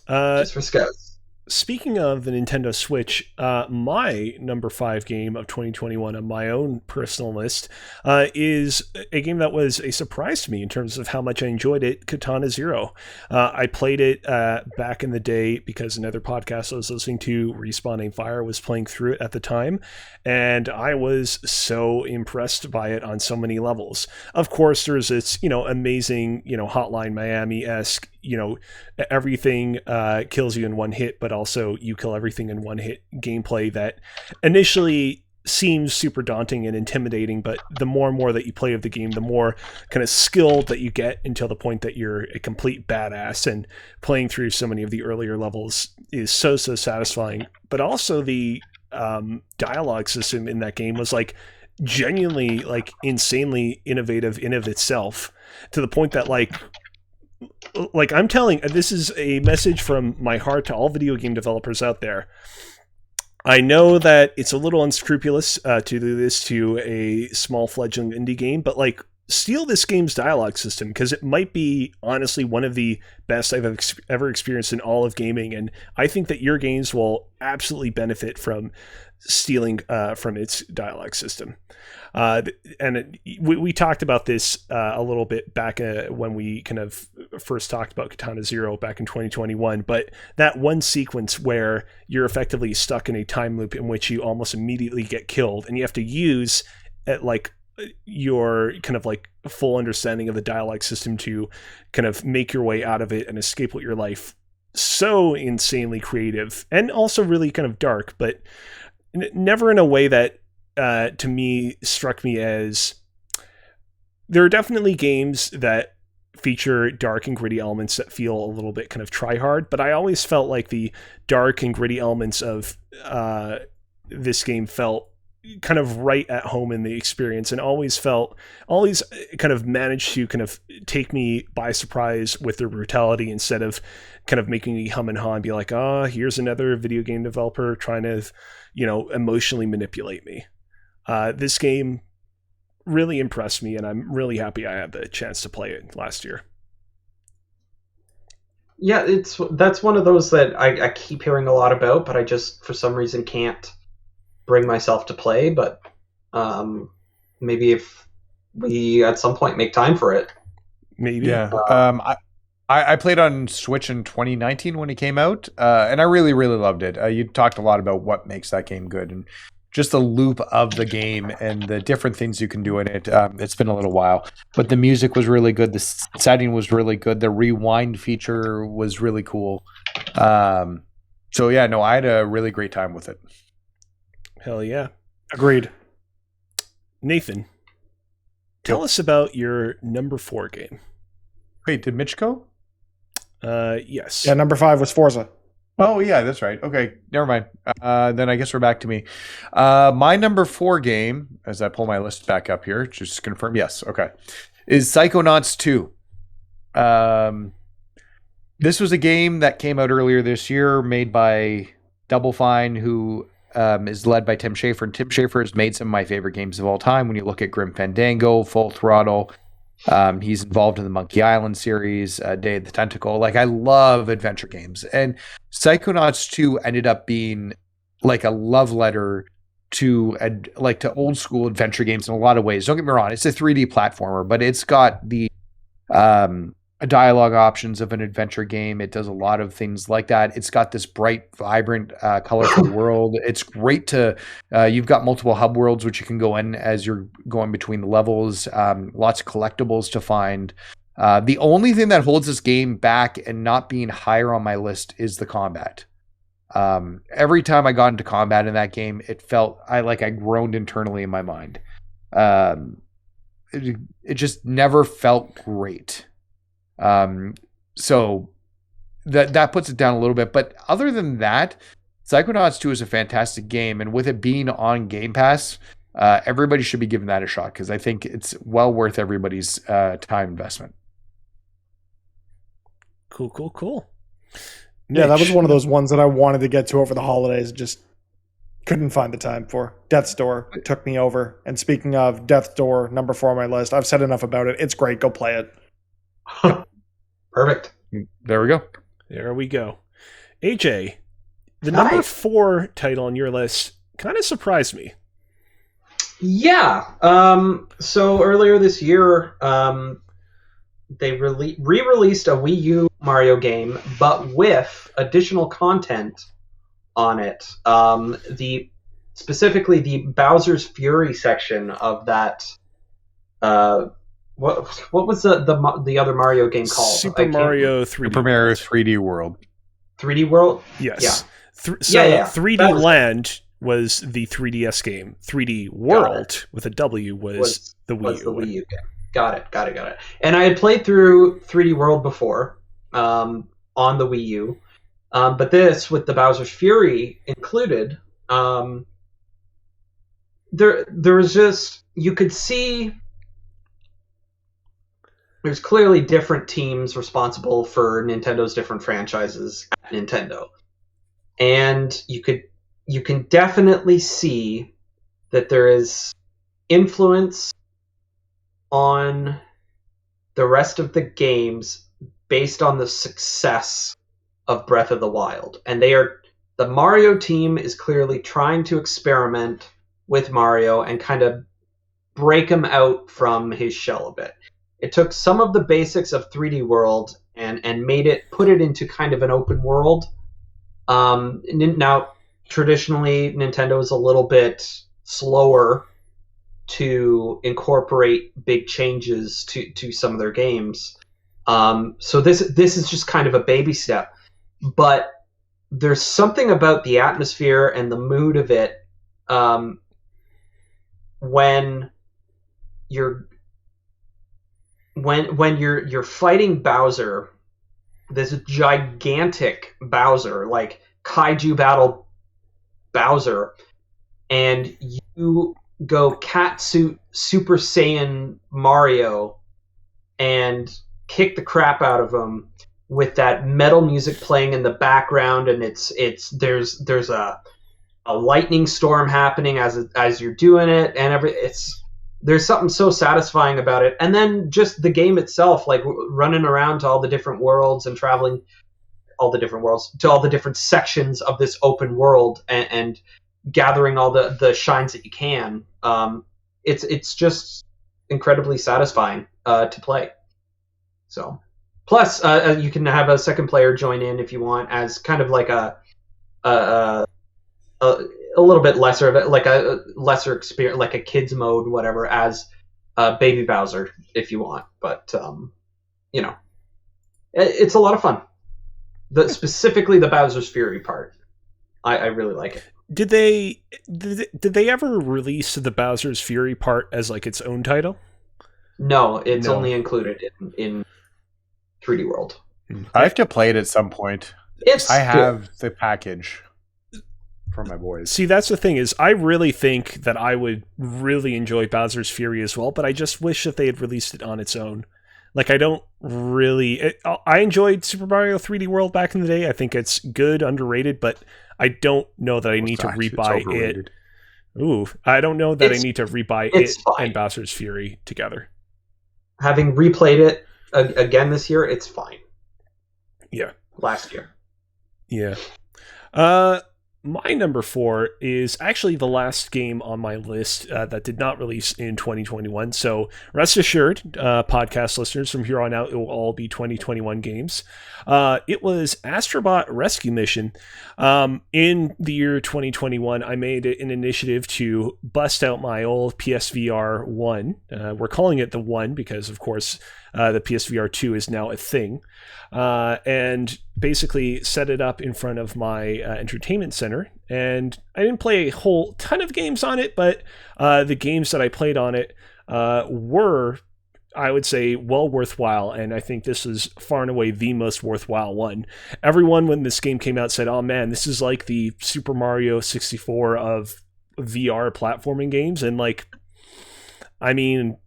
Just for scouts. Speaking of the Nintendo Switch, my number 5 game of 2021 on my own personal list is a game that was a surprise to me in terms of how much I enjoyed it, Katana Zero. I played it back in the day because another podcast I was listening to, Respawning Fire, was playing through it at the time, and I was so impressed by it on so many levels. Of course, there's this, amazing, Hotline Miami-esque, everything kills you in one hit, but also you kill everything in one hit gameplay that initially seems super daunting and intimidating, but the more and more that you play of the game, the more kind of skilled that you get until the point that you're a complete badass, and playing through so many of the earlier levels is so satisfying. But also the dialogue system in that game was like genuinely like insanely innovative in of itself, to the point that like I'm telling, this is a message from my heart to all video game developers out there. I know that it's a little unscrupulous to do this to a small fledgling indie game, but like steal this game's dialogue system, because it might be honestly one of the best I've ever experienced in all of gaming, and I think that your games will absolutely benefit from stealing from its dialogue system. We talked about this a little bit back when we kind of first talked about Katana Zero back in 2021, but that one sequence where you're effectively stuck in a time loop in which you almost immediately get killed, and you have to use your kind of like full understanding of the dialogue system to kind of make your way out of it and escape with your life. So insanely creative, and also really kind of dark, but never in a way that to me struck me as, there are definitely games that feature dark and gritty elements that feel a little bit kind of try hard, but I always felt like the dark and gritty elements of this game felt kind of right at home in the experience, and always kind of managed to kind of take me by surprise with their brutality, instead of kind of making me hum and haw and be like, here's another video game developer trying to, emotionally manipulate me. This game really impressed me, and I'm really happy I had the chance to play it last year. Yeah, that's one of those that I keep hearing a lot about, but I just for some reason can't bring myself to play. But maybe if we at some point make time for it. Maybe. Yeah. I played on Switch in 2019 when it came out, and I really, really loved it. You talked a lot about what makes that game good, and just the loop of the game and the different things you can do in it. It's been a little while, but the music was really good. The setting was really good. The rewind feature was really cool. So yeah, no, I had a really great time with it. Hell yeah. Agreed. Nathan, tell us about your number 4 game. Wait, did Mitch go? Yes. Yeah, number 5 was Forza. Oh yeah, that's right. Okay, never mind. Then I guess we're back to me. My number 4 game, as I pull my list back up here, just to confirm. Yes, okay, is Psychonauts 2. This was a game that came out earlier this year, made by Double Fine, who is led by Tim Schafer. And Tim Schafer has made some of my favorite games of all time. When you look at Grim Fandango, Full Throttle, he's involved in the Monkey Island series, Day of the Tentacle. Like, I love adventure games. And Psychonauts 2 ended up being like a love letter to old school adventure games in a lot of ways. Don't get me wrong, it's a 3D platformer, but it's got the dialogue options of an adventure game. It does a lot of things like that. It's got this bright, vibrant, colorful world. It's great to, you've got multiple hub worlds, which you can go in as you're going between the levels. Lots of collectibles to find. The only thing that holds this game back and not being higher on my list is the combat. Every time I got into combat in that game, it felt, I groaned internally in my mind. It just never felt great. So that puts it down a little bit. But other than that, Psychonauts 2 is a fantastic game. And with it being on Game Pass, everybody should be giving that a shot, because I think it's well worth everybody's time investment. Cool. Yeah, that was one of those ones that I wanted to get to over the holidays, just couldn't find the time for. Death's Door took me over. And speaking of Death's Door, number 4 on my list, I've said enough about it. It's great. Go play it. Perfect. There we go. There we go. AJ, the number 4 title on your list kind of surprised me. Yeah. So earlier this year, they re-released a Wii U Mario game, but with additional content on it. Specifically the Bowser's Fury section of that. What was the other Mario game called? Super Mario 3D. Super Mario 3D World. 3D World? Yes. Yeah. 3D Land was the 3DS game. 3D World with a W was the Wii U. The Wii U game. Got it. And I had played through 3D World before on the Wii U. But this, with the Bowser's Fury included, there was just, you could see there's clearly different teams responsible for Nintendo's different franchises at Nintendo. And you can definitely see that there is influence on the rest of the games based on the success of Breath of the Wild. And the Mario team is clearly trying to experiment with Mario and kind of break him out from his shell a bit. It took some of the basics of 3D World and put it into kind of an open world. Now, traditionally, Nintendo is a little bit slower to incorporate big changes to some of their games. So this is just kind of a baby step. But there's something about the atmosphere and the mood of it when you're fighting Bowser, this gigantic Bowser, like kaiju battle Bowser, and you go catsuit Super Saiyan Mario and kick the crap out of him with that metal music playing in the background, and there's a lightning storm happening as you're doing it, and there's something so satisfying about it. And then just the game itself, like running around to all the different worlds and traveling all the different worlds to all the different sections of this open world and gathering all the shines that you can. It's just incredibly satisfying to play. So Plus, you can have a second player join in if you want, as kind of like a, a little bit lesser of it, like a lesser experience, like a kids mode, whatever, as Baby Bowser if you want. But you know, it's a lot of fun. Specifically the Bowser's Fury part, I really like it. Did they ever release the Bowser's Fury part as like its own title? No, it's only included in 3D World. I have to play it at some point. I have the package for my boys. See, that's the thing, is I really think that I would really enjoy Bowser's Fury as well, but I just wish that they had released it on its own. Like, I don't really... I enjoyed Super Mario 3D World back in the day. I think it's good, underrated, but I don't know that I need to rebuy it. Ooh, I don't know that I need to rebuy it and Bowser's Fury together. Having replayed it again this year, it's fine. Yeah. Last year. Yeah. My number 4 is actually the last game on my list that did not release in 2021. So rest assured, podcast listeners, from here on out, it will all be 2021 games. It was Astrobot Rescue Mission. In the year 2021, I made an initiative to bust out my old PSVR 1. We're calling it the 1 because, of course, the PSVR 2 is now a thing. And basically set it up in front of my entertainment center. And I didn't play a whole ton of games on it, but the games that I played on it were, I would say, well worthwhile. And I think this is far and away the most worthwhile one. Everyone, when this game came out, said, oh man, this is like the Super Mario 64 of VR platforming games. And like, I mean...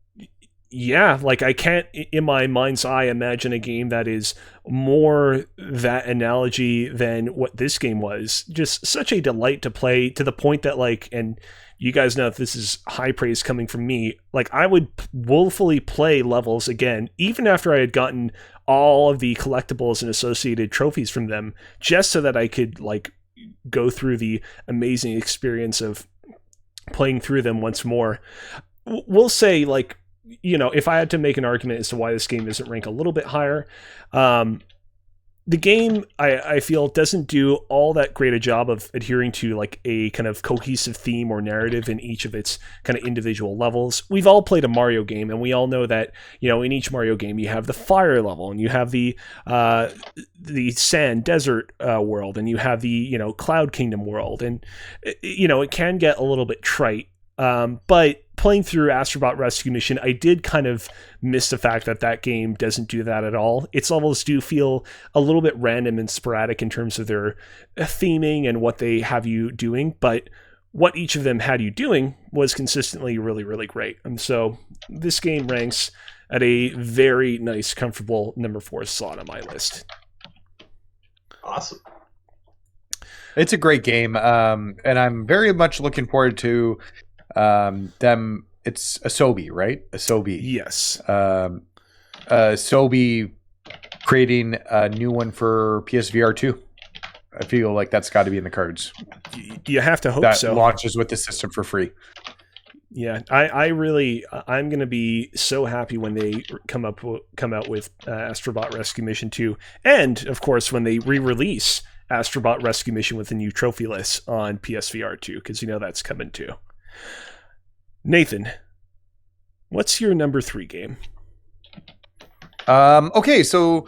yeah, like I can't, in my mind's eye, imagine a game that is more that analogy than what this game was. Just such a delight to play, to the point that, like, and you guys know if this is high praise coming from me, like I would woefully play levels again, even after I had gotten all of the collectibles and associated trophies from them, just so that I could like go through the amazing experience of playing through them once more. We'll say, like, you know, if I had to make an argument as to why this game doesn't rank a little bit higher, the game, I feel, doesn't do all that great a job of adhering to like a kind of cohesive theme or narrative in each of its kind of individual levels. We've all played a Mario game, and we all know that, you know, in each Mario game you have the fire level, and you have the sand desert world, and you have the, you know, Cloud Kingdom world, and you know, it can get a little bit trite. But playing through Astrobot Rescue Mission, I did kind of miss the fact that that game doesn't do that at all. Its levels do feel a little bit random and sporadic in terms of their theming and what they have you doing, but what each of them had you doing was consistently really, really great. And so this game ranks at a very nice, comfortable number 4 slot on my list. Awesome. It's a great game, and I'm very much looking forward to them. It's Asobi, right? Asobi. Yes. Asobi creating a new one for PSVR 2. I feel like that's got to be in the cards. You have to hope that so. Launches with the system for free. Yeah, I'm going to be so happy when they come out with Astrobot Rescue Mission 2. And, of course, when they re-release Astrobot Rescue Mission with a new trophy list on PSVR 2, because you know that's coming too. Nathan, what's your number 3 game? Okay, so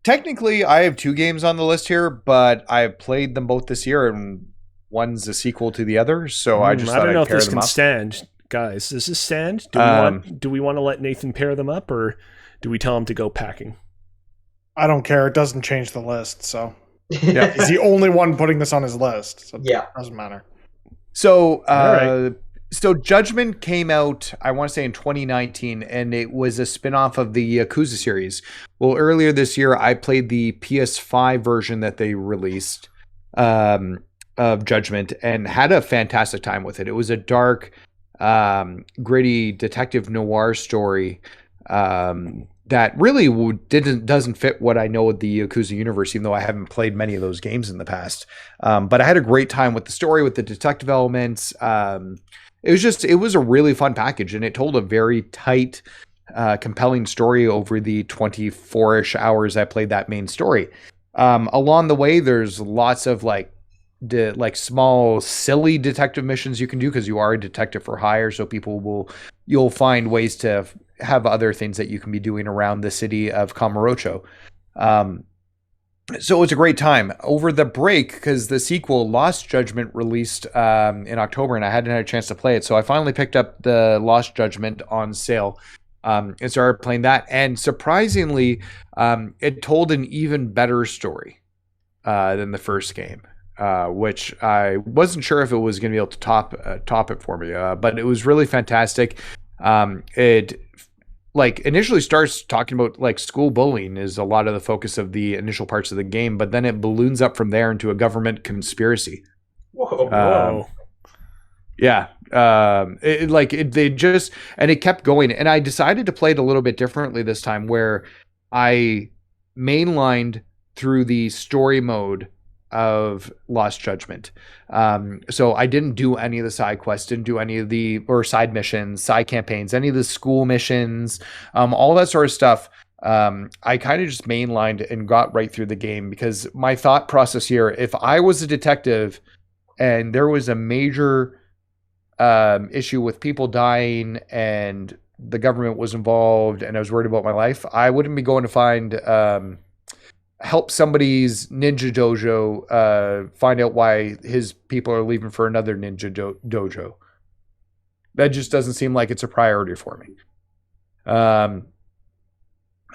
technically I have 2 games on the list here, but I've played them both this year, and one's a sequel to the other, so I just thought I don't know I'd if pair this them can up. stand. Guys, does this stand? Do we want to let Nathan pair them up, or do we tell him to go packing? I don't care. It doesn't change the list, so... Yeah. He's the only one putting this on his list, so yeah, it doesn't matter. So, right. So Judgment came out, I want to say, in 2019, and it was a spin-off of the Yakuza series. Well, earlier this year, I played the PS5 version that they released of Judgment and had a fantastic time with it. It was a dark, gritty detective noir story that really doesn't fit what I know of the Yakuza universe, even though I haven't played many of those games in the past. But I had a great time with the story, with the detective elements. It was a really fun package, and it told a very tight compelling story over the 24-ish hours I played that main story. Along the way, there's lots of like small silly detective missions you can do because you are a detective for hire, so you'll find ways to have other things that you can be doing around the city of Kamurocho. So it was a great time over the break because the sequel Lost Judgment released in October, and I hadn't had a chance to play it, so I finally picked up the Lost Judgment on sale and started playing that, and surprisingly it told an even better story than the first game, which I wasn't sure if it was going to be able to top it for me, but it was really fantastic. It like initially starts talking about like school bullying is a lot of the focus of the initial parts of the game, but then it balloons up from there into a government conspiracy. Whoa. Yeah. It kept going, and I decided to play it a little bit differently this time, where I mainlined through the story mode of Lost Judgment. So I didn't do any of the side quests, didn't do any of the side missions, side campaigns, any of the school missions, all that sort of stuff. I kind of just mainlined and got right through the game, because my thought process here, if I was a detective and there was a major issue with people dying and the government was involved and I was worried about my life, I wouldn't be going to find help somebody's ninja dojo find out why his people are leaving for another ninja dojo. That just doesn't seem like it's a priority for me.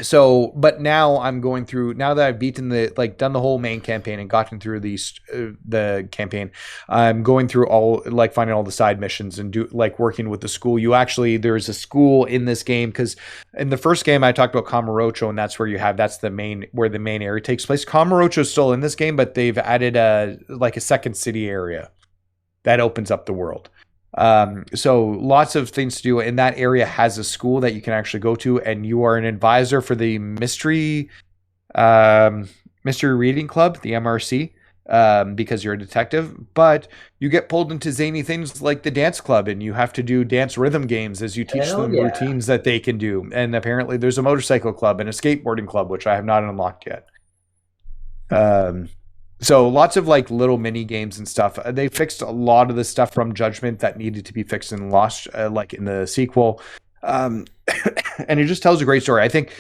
But now I'm going through, now that I've done the whole main campaign and gotten through the campaign, I'm going through finding all the side missions and working with the school. There's a school in this game, because in the first game I talked about Kamurocho, and that's where where the main area takes place. Kamurocho is still in this game, but they've added a second city area that opens up the world. So lots of things to do, and that area has a school that you can actually go to, and you are an advisor for the mystery reading club, the MRC, because you're a detective, but you get pulled into zany things like the dance club, and you have to do dance rhythm games as you teach them routines that they can do. And apparently there's a motorcycle club and a skateboarding club, which I have not unlocked yet. So lots of little mini games and stuff. They fixed a lot of the stuff from Judgment that needed to be fixed in Lost, in the sequel. And it just tells a great story. I think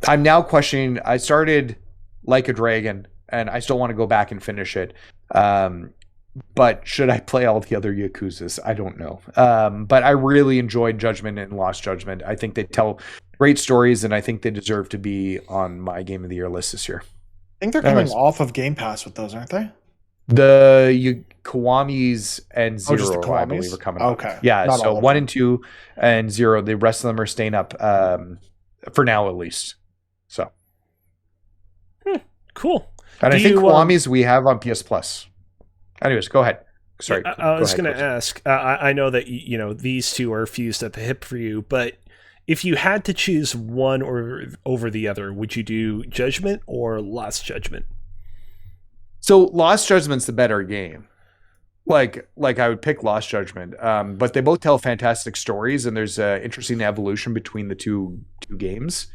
I'm now questioning, I started Like a Dragon and I still want to go back and finish it. But should I play all the other Yakuzas? I don't know. But I really enjoyed Judgment and Lost Judgment. I think they tell great stories, and I think they deserve to be on my Game of the Year list this year. I think they're coming off of Game Pass with those, aren't they? The Kiwamis and Zero, just the Kiwamis? I believe, are coming up. Okay. Yeah, Not so all of 1 them. and 2 and 0, the rest of them are staying up for now at least. So. Cool. And I think Kiwamis we have on PS Plus. Anyways, go ahead. Sorry. I was going to ask, I know that these two are fused at the hip for you, but if you had to choose one over the other, would you do Judgment or Lost Judgment? So Lost Judgment's the better game. I would pick Lost Judgment, but they both tell fantastic stories, and there's an interesting evolution between the two games.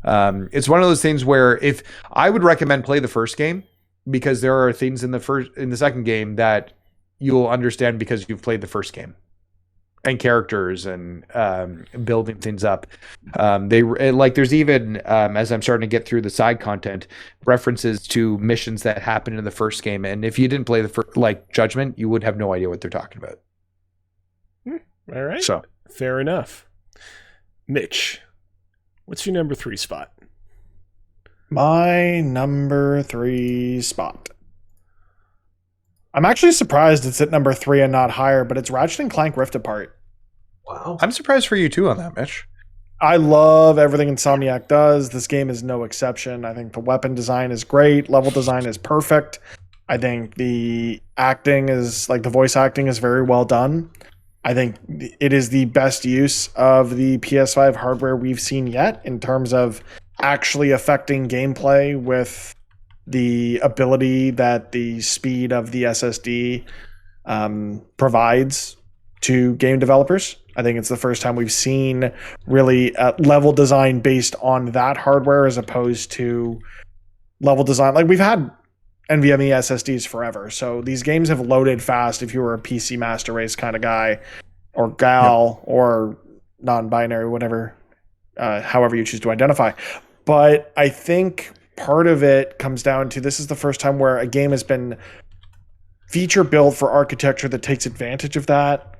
It's one of those things where if I would recommend play the first game, because there are things in the second game that you'll understand because you've played the first game. And characters and building things up. There's even as I'm starting to get through the side content, references to missions that happened in the first game. And if you didn't play the Judgment, you would have no idea what they're talking about. All right. So fair enough. Mitch, what's your number 3 spot? My number 3 spot. I'm actually surprised it's at number 3 and not higher, but it's Ratchet and Clank Rift Apart. Wow. I'm surprised for you too on that, Mitch. I love everything Insomniac does. This game is no exception. I think the weapon design is great. Level design is perfect. I think the acting is, the voice acting is very well done. I think it is the best use of the PS5 hardware we've seen yet in terms of actually affecting gameplay with the ability that the speed of the SSD provides to game developers. I think it's the first time we've seen really level design based on that hardware as opposed to level design. Like we've had NVMe SSDs forever, so these games have loaded fast if you were a PC master race kind of guy or gal or non-binary, whatever, however you choose to identify. But I think part of it comes down to this is the first time where a game has been feature built for architecture that takes advantage of that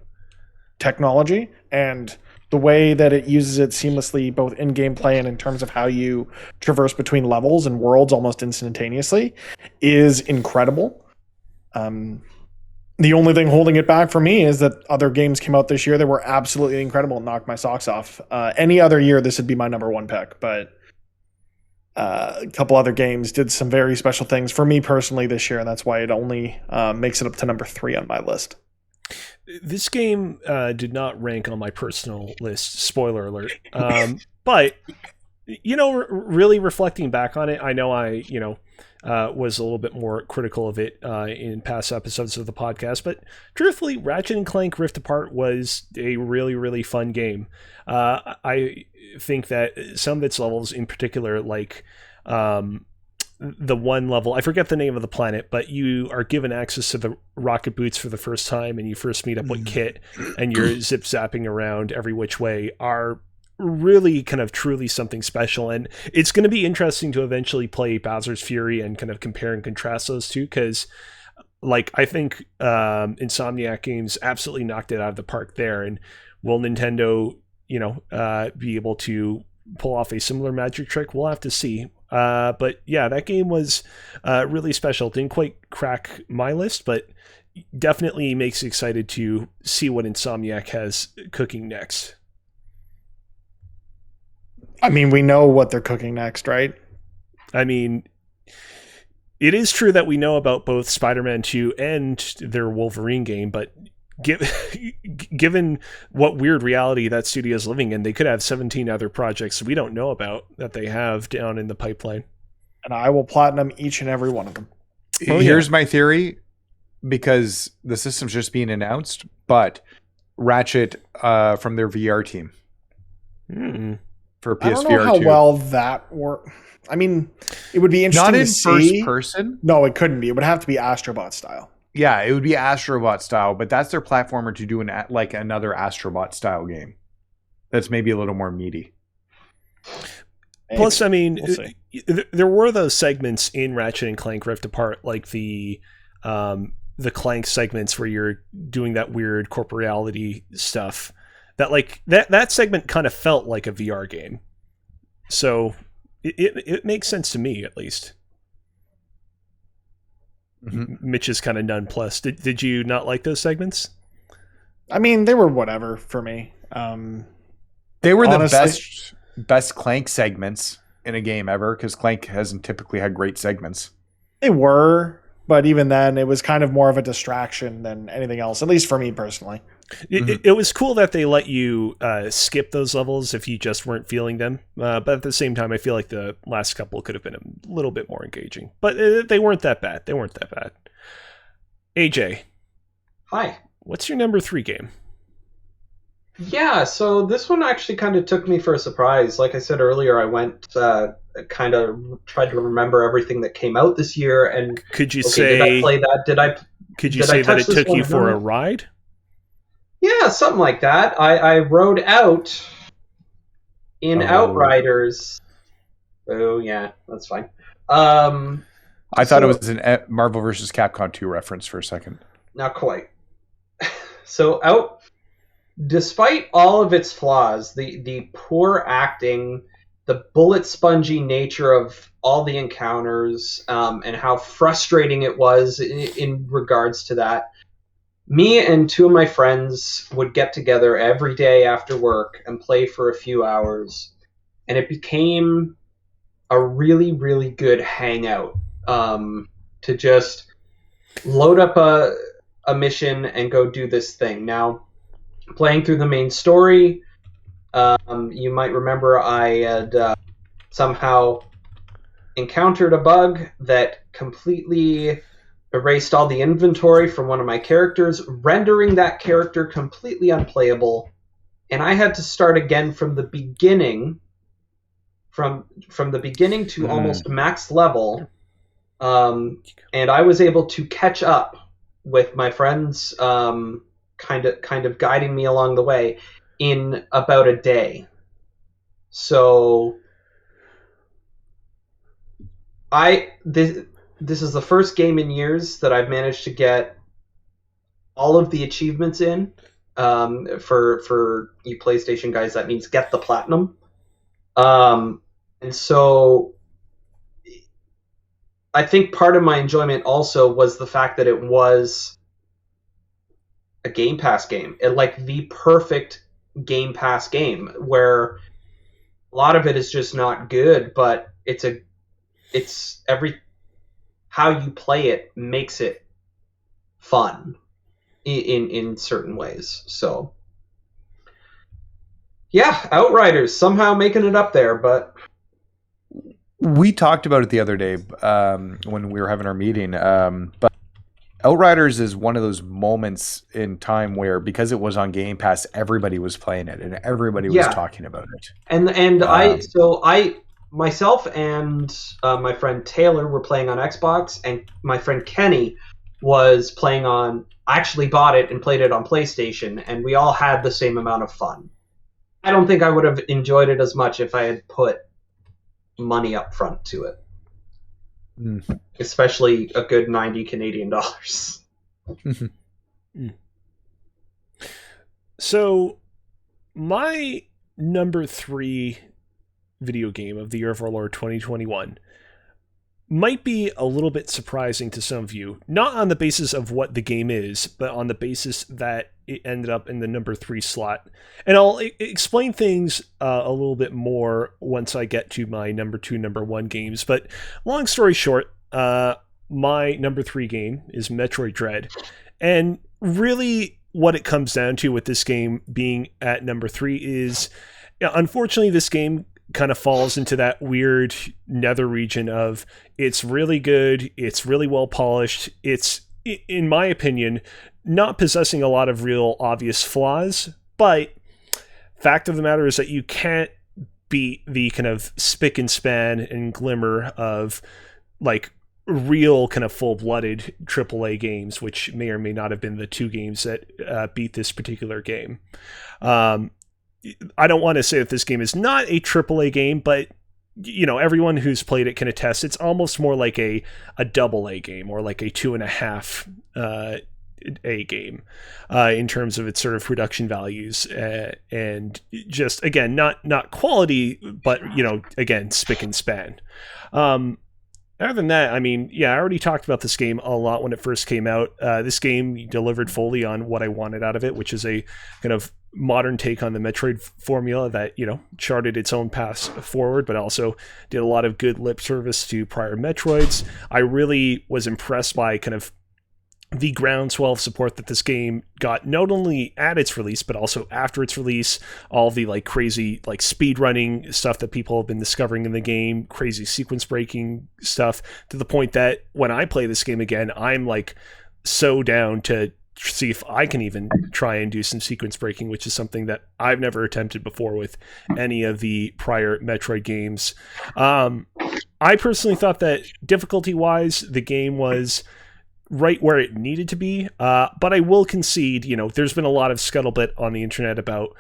technology, and the way that it uses it seamlessly both in gameplay and in terms of how you traverse between levels and worlds almost instantaneously is incredible. The only thing holding it back for me is that other games came out this year that were absolutely incredible and knocked my socks off. Any other year, this would be my number one pick, but a couple other games did some very special things for me personally this year, and that's why it only makes it up to number 3 on my list. This game did not rank on my personal list, spoiler alert. But, really reflecting back on it, I know I was a little bit more critical of it in past episodes of the podcast, but truthfully, Ratchet & Clank Rift Apart was a really, really fun game. I think that some of its levels in particular, like the one level, I forget the name of the planet, but you are given access to the rocket boots for the first time, and you first meet up with Kit, and you're zip zapping around every which way, are really kind of truly something special. And it's going to be interesting to eventually play Bowser's Fury and kind of compare and contrast those two, because I think Insomniac Games absolutely knocked it out of the park there. And will Nintendo be able to pull off a similar magic trick? We'll have to see. But yeah, that game was really special. Didn't quite crack my list, but definitely makes me excited to see what Insomniac has cooking next. I mean, we know what they're cooking next, right? I mean, it is true that we know about both Spider-Man 2 and their Wolverine game, but given what weird reality that studio is living in, they could have 17 other projects we don't know about that they have down in the pipeline. And I will platinum each and every one of them. Here's my theory, because the system's just being announced, but Ratchet from their VR team. For PSVR 2. I don't know how well that works. I mean, it would be interesting Not in to first see. person? No, it couldn't be. It would have to be Astrobot style. Yeah, it would be Astrobot style, but that's their platformer to do another Astrobot style game. That's maybe a little more meaty. Plus, I mean, We'll there were those segments in Ratchet and Clank Rift Apart, like the Clank segments where you're doing that weird corporeality stuff. That segment kind of felt like a VR game. So it makes sense to me, at least. Mitch is kind of nonplussed. Did you not like those segments? I mean, they were whatever for me. They were honestly, the best Clank segments in a game ever, because Clank hasn't typically had great segments. They were, but even then, it was kind of more of a distraction than anything else, at least for me personally. It was cool that they let you skip those levels if you just weren't feeling them. But at the same time, I feel like the last couple could have been a little bit more engaging. But they weren't that bad. AJ. Hi. What's your number 3 game? Yeah, so this one actually kind of took me for a surprise. Like I said earlier, I went kind of tried to remember everything that came out this year. And could you did I play that? Could you say that it took you for a ride? Yeah, something like that. I rode out in Outriders. Oh, yeah, that's fine. I thought it was an Marvel vs. Capcom 2 reference for a second. Not quite. So, despite all of its flaws, the poor acting, the bullet spongy nature of all the encounters, and how frustrating it was in regards to that, me and 2 of my friends would get together every day after work and play for a few hours. And it became a really, really good hangout to just load up a mission and go do this thing. Now, playing through the main story, you might remember I had somehow encountered a bug that completely erased all the inventory from one of my characters, rendering that character completely unplayable, and I had to start again from the beginning, from the beginning to almost max level, and I was able to catch up with my friends, kind of guiding me along the way in about a day. So this is the first game in years that I've managed to get all of the achievements in. For you PlayStation guys, that means get the platinum. And so I think part of my enjoyment also was the fact that it was a Game Pass game. It, like, the perfect Game Pass game, where a lot of it is just not good, but it's how you play it makes it fun in certain ways. So yeah, Outriders somehow making it up there, but we talked about it the other day when we were having our meeting. But Outriders is one of those moments in time where, because it was on Game Pass, everybody was playing it and everybody was talking about it. And I myself and my friend Taylor were playing on Xbox, and my friend Kenny was playing on. I actually bought it and played it on PlayStation, and we all had the same amount of fun. I don't think I would have enjoyed it as much if I had put money up front to it. Especially a good 90 Canadian dollars. So, my number 3 video game of the Year of Our Lord 2021 might be a little bit surprising to some of you, not on the basis of what the game is, but on the basis that it ended up in the number 3 slot. And I'll explain things a little bit more once I get to my number 2, number 1 games. But long story short, my number 3 game is Metroid Dread. And really what it comes down to with this game being at number 3 is, unfortunately, this game kind of falls into that weird nether region of it's really good, it's really well polished, it's, in my opinion, not possessing a lot of real obvious flaws, but fact of the matter is that you can't beat the kind of spick and span and glimmer of, like, real kind of full-blooded AAA games, which may or may not have been the 2 games that beat this particular game. I don't want to say that this game is not a AAA game, but everyone who's played it can attest it's almost more like a double A game, or like a 2.5 A game in terms of its sort of production values, and just, again, not quality, but again, spick and span. Other than that, I mean, I already talked about this game a lot when it first came out. This game delivered fully on what I wanted out of it, which is a kind of modern take on the Metroid formula that, charted its own path forward, but also did a lot of good lip service to prior Metroids. I really was impressed by kind of the groundswell of support that this game got, not only at its release, but also after its release. All the crazy speed running stuff that people have been discovering in the game, crazy sequence breaking stuff, to the point that when I play this game again, I'm so down to see if I can even try and do some sequence breaking, which is something that I've never attempted before with any of the prior Metroid games. I personally thought that difficulty wise, the game was right where it needed to be, but I will concede, there's been a lot of scuttlebutt on the internet about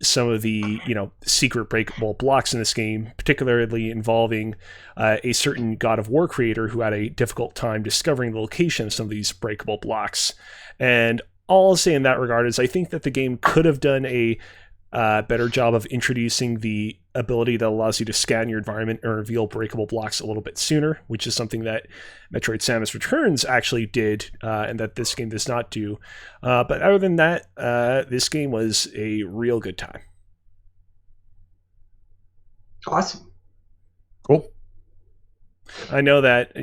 some of the secret breakable blocks in this game, particularly involving a certain God of War creator who had a difficult time discovering the location of some of these breakable blocks. And all I'll say in that regard is I think that the game could have done a better job of introducing the ability that allows you to scan your environment and reveal breakable blocks a little bit sooner, which is something that Metroid Samus Returns actually did, and that this game does not do. But other than that, this game was a real good time. Awesome. Cool. I know that,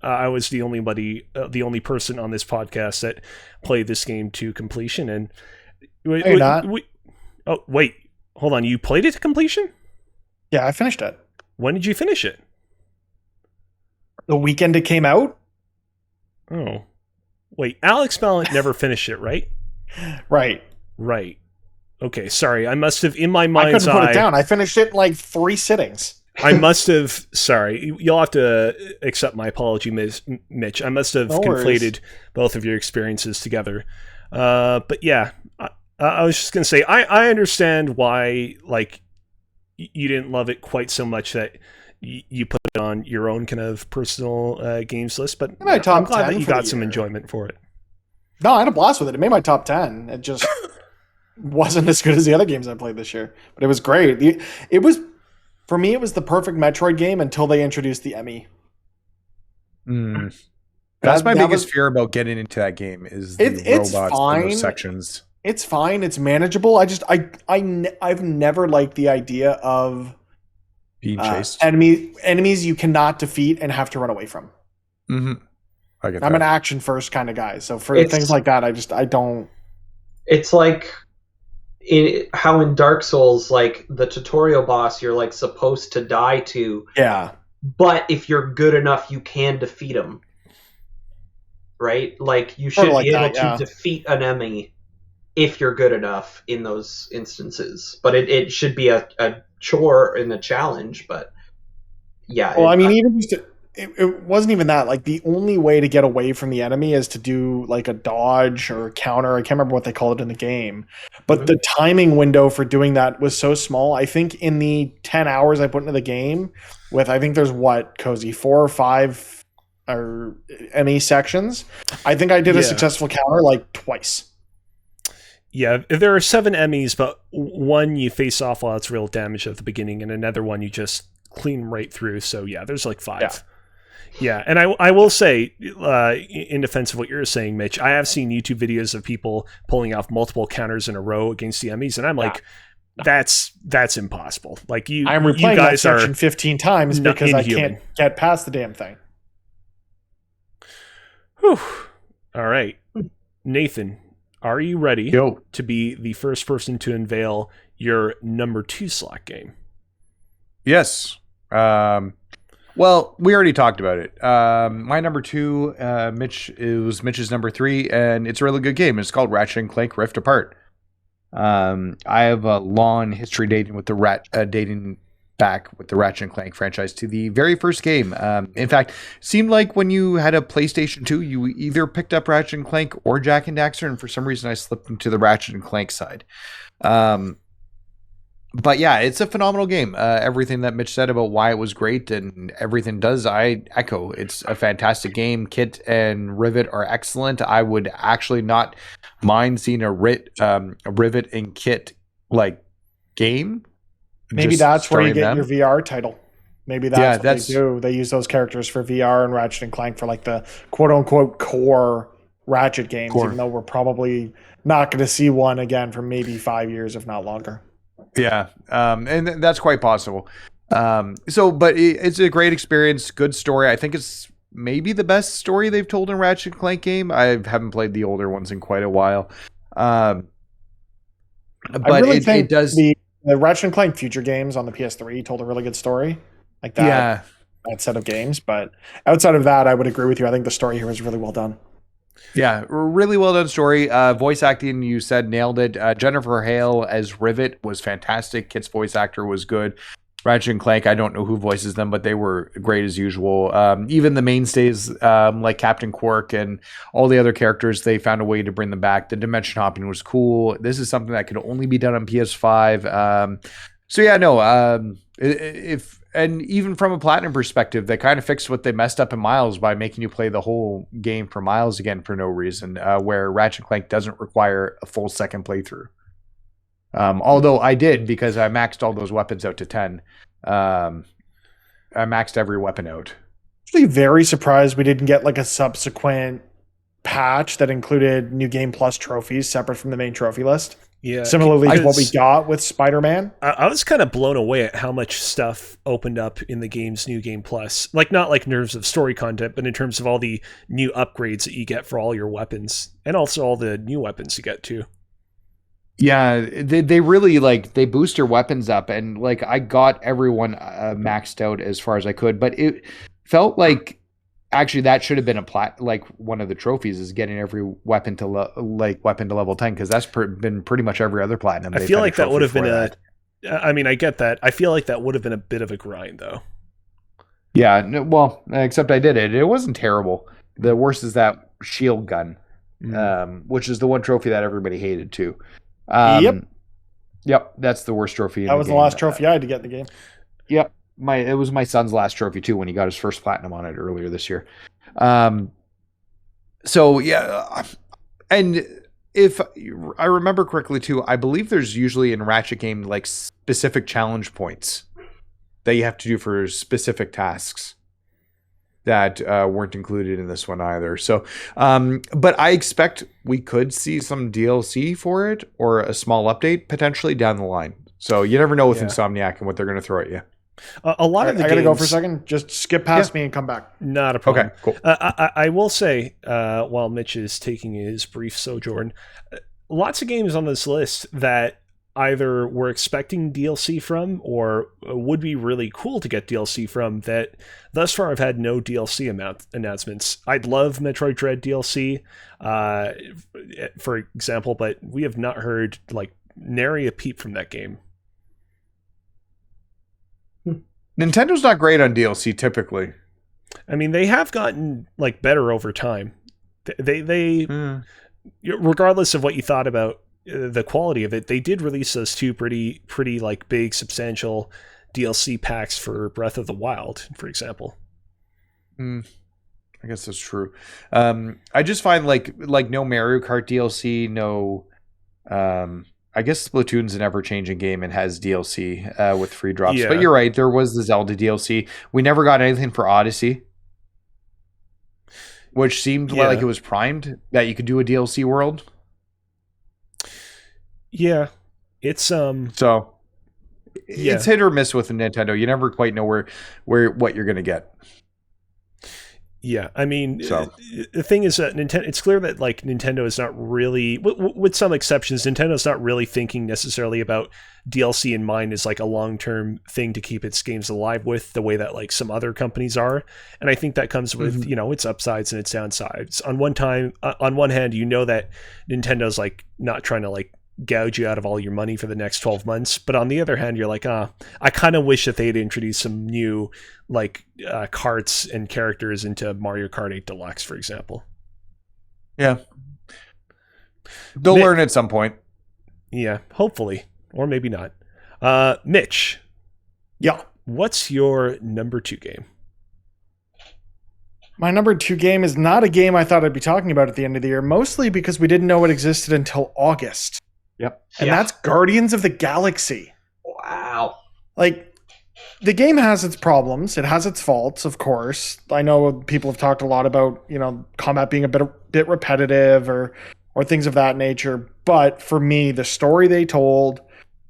I was the only person on this podcast that played this game to completion, and oh, wait, hold on. You played it to completion? Yeah, I finished it. When did you finish it? The weekend it came out. Oh. Wait, Alex Ballant never finished it, right? Right. Right. Okay, sorry. I must have, in my I mind's couldn't put eye, it down. I finished it in like 3 sittings. I must have, sorry, you'll have to accept my apology, Mitch. I must have No worries. conflated both of your experiences together. But yeah, I was just going to say, I understand why, like, you didn't love it quite so much that you put it on your own kind of personal games list, but My top I'm glad 10 that you for the got some year. enjoyment for it. No, I had a blast with it. It made my top 10. It just wasn't as good as the other games I played this year, but it was great. It was, for me, it was the perfect Metroid game until they introduced the ME. That's my That biggest was- fear about getting into that game is It's the robots in fine. those sections. It's fine. It's manageable. I've never liked the idea of Being chased. enemies you cannot defeat and have to run away from. Mm-hmm. I get I'm an that. action first kind of guy, so for It's- things like that, I don't. It's like how in Dark Souls, like the tutorial boss, you're like supposed to die to, Yeah, but if you're good enough, you can defeat him. Right? Like you Sort should of like be able that, to yeah. defeat an enemy if you're good enough in those instances. But it should be a chore and a challenge. But yeah, well, I mean, even just it wasn't even that. Like the only way to get away from the enemy is to do like a dodge or a counter. I can't remember what they call it in the game, but the timing window for doing that was so small. I think in the 10 hours I put into the game, with I think there's Cozy 4 or 5 or ME sections. I think I did a Yeah. successful counter like twice. Yeah, there are 7 Emmys, but one you face off while it's real damage at the beginning, and another one you just clean right through. So yeah, there's like 5. Yeah, and I will say, in defense of what you're saying, Mitch, I have seen YouTube videos of people pulling off multiple counters in a row against the Emmys, and I'm like, that's impossible. Like I'm you replaying that guys section are 15 times not because I inhuman. can't get past the damn thing. Whew. All right, Nathan, are you ready Yo. to be the first person to unveil your number 2 slot game? Yes. Well, we already talked about it. My number 2, it was Mitch's number 3, and it's a really good game. It's called Ratchet and Clank Rift Apart. I have a long history dating back with the Ratchet and Clank franchise to the very first game. In fact, it seemed like when you had a PlayStation 2, you either picked up Ratchet and Clank or Jak and Daxter, and for some reason I slipped into the Ratchet and Clank side. But yeah, it's a phenomenal game. Everything that Mitch said about why it was great and everything does, I echo. It's a fantastic game. Kit and Rivet are excellent. I would actually not mind seeing a Rivet and Kit like game. Maybe Just that's where you starring get them. your VR title. Maybe that's Yeah, what that's- they do. They use those characters for VR and Ratchet and Clank for like the quote unquote core Ratchet games, Core. even though we're probably not going to see one again for maybe 5 years, if not longer. Yeah, and that's quite possible. But it's a great experience, good story. I think it's maybe the best story they've told in Ratchet and Clank game. I haven't played the older ones in quite a while. But I really think it does. the Ratchet and Clank future games on the PS3 told a really good story, like that set of games. But outside of that, I would agree with you. I think the story here was really well done. Yeah, really well done story. Voice acting, you said, nailed it. Jennifer Hale as Rivet was fantastic. Kit's voice actor was good. Ratchet and Clank, I don't know who voices them, but they were great as usual. Even the mainstays like Captain Quark and all the other characters, they found a way to bring them back. The dimension hopping was cool. This is something that could only be done on PS5. And even from a Platinum perspective, they kind of fixed what they messed up in Miles by making you play the whole game for Miles again for no reason, where Ratchet and Clank doesn't require a full second playthrough. Although I did, because I maxed all those weapons out to 10. I maxed every weapon out. Actually, very surprised we didn't get like a subsequent patch that included New Game Plus trophies separate from the main trophy list. Yeah, Similarly to what we because got with Spider-Man. I was kind of blown away at how much stuff opened up in the game's New Game Plus. Like, not like nerves of story content, but in terms of all the new upgrades that you get for all your weapons, and also all the new weapons you get too. Yeah, they really they boost your weapons up, and I got everyone maxed out as far as I could, but it felt like Actually, that should have been like one of the trophies is getting every weapon to weapon to level 10, because that's been pretty much every other platinum. I feel like that would have been I mean, I get that. I feel like that would have been a bit of a grind, though. Yeah, no, well, except I did it. It wasn't terrible. The worst is that shield gun, which is the one trophy that everybody hated too. Yep, that's the worst trophy. That was the last trophy I had to get in the game. Yep. It was my son's last trophy too when he got his first platinum on it earlier this year. So yeah, and if I remember correctly too, I believe there's usually in Ratchet game like specific challenge points that you have to do for specific tasks that weren't included in this one either. So, but I expect we could see some DLC for it or a small update potentially down the line. So you never know with Insomniac and what they're going to throw at you. A lot of the I games... gotta go for a second. Just skip past me and come back. Not a problem. Okay, cool. I will say, while Mitch is taking his brief sojourn, lots of games on this list that either we're expecting DLC from or would be really cool to get DLC from that thus far I've had no DLC announcements. I'd love Metroid Dread DLC, for example, but we have not heard like nary a peep from that game. Nintendo's not great on DLC typically. I mean, they have gotten like better over time. They regardless of what you thought about the quality of it, they did release those two pretty like big substantial DLC packs for Breath of the Wild, for example. I guess that's true. I just find like no Mario Kart DLC, no I guess Splatoon's an ever-changing game and has DLC with free drops. Yeah. But you're right, there was the Zelda DLC. We never got anything for Odyssey, which seemed like it was primed that you could do a DLC world. Yeah, it's it's hit or miss with Nintendo. You never quite know where what you're gonna get. Yeah, I mean, the thing is that it's clear that like Nintendo is not really, with some exceptions, Nintendo's not really thinking necessarily about DLC in mind as like a long-term thing to keep its games alive with, the way that like some other companies are. And I think that comes with, its upsides and its downsides. On one hand, you know that Nintendo's like not trying to like gouge you out of all your money for the next 12 months. But on the other hand, you're like, I kind of wish that they'd introduced some new like carts and characters into Mario Kart 8 Deluxe, for example. Yeah. They'll learn at some point. Yeah, hopefully. Or maybe not. Mitch. Yeah. What's your number 2 game? My number 2 game is not a game I thought I'd be talking about at the end of the year, mostly because we didn't know it existed until August. Yep. And that's Guardians of the Galaxy. Wow. Like, the game has its problems. It has its faults, of course. I know people have talked a lot about, combat being a bit repetitive or things of that nature. But for me, the story they told,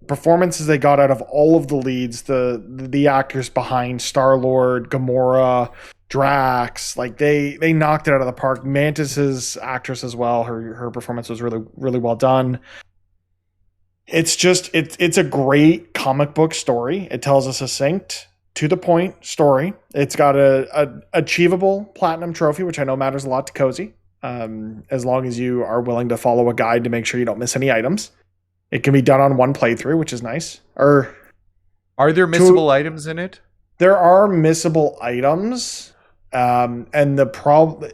performances they got out of all of the leads, the actors behind Star-Lord, Gamora, Drax, like they knocked it out of the park. Mantis's actress as well. Her performance was really, really well done. It's just it's a great comic book story. It tells a succinct, to the point story. It's got a achievable platinum trophy, which I know matters a lot to Cozy. As long as you are willing to follow a guide to make sure you don't miss any items. It can be done on one playthrough, which is nice. Are there missable items in it? There are missable items. And the problem,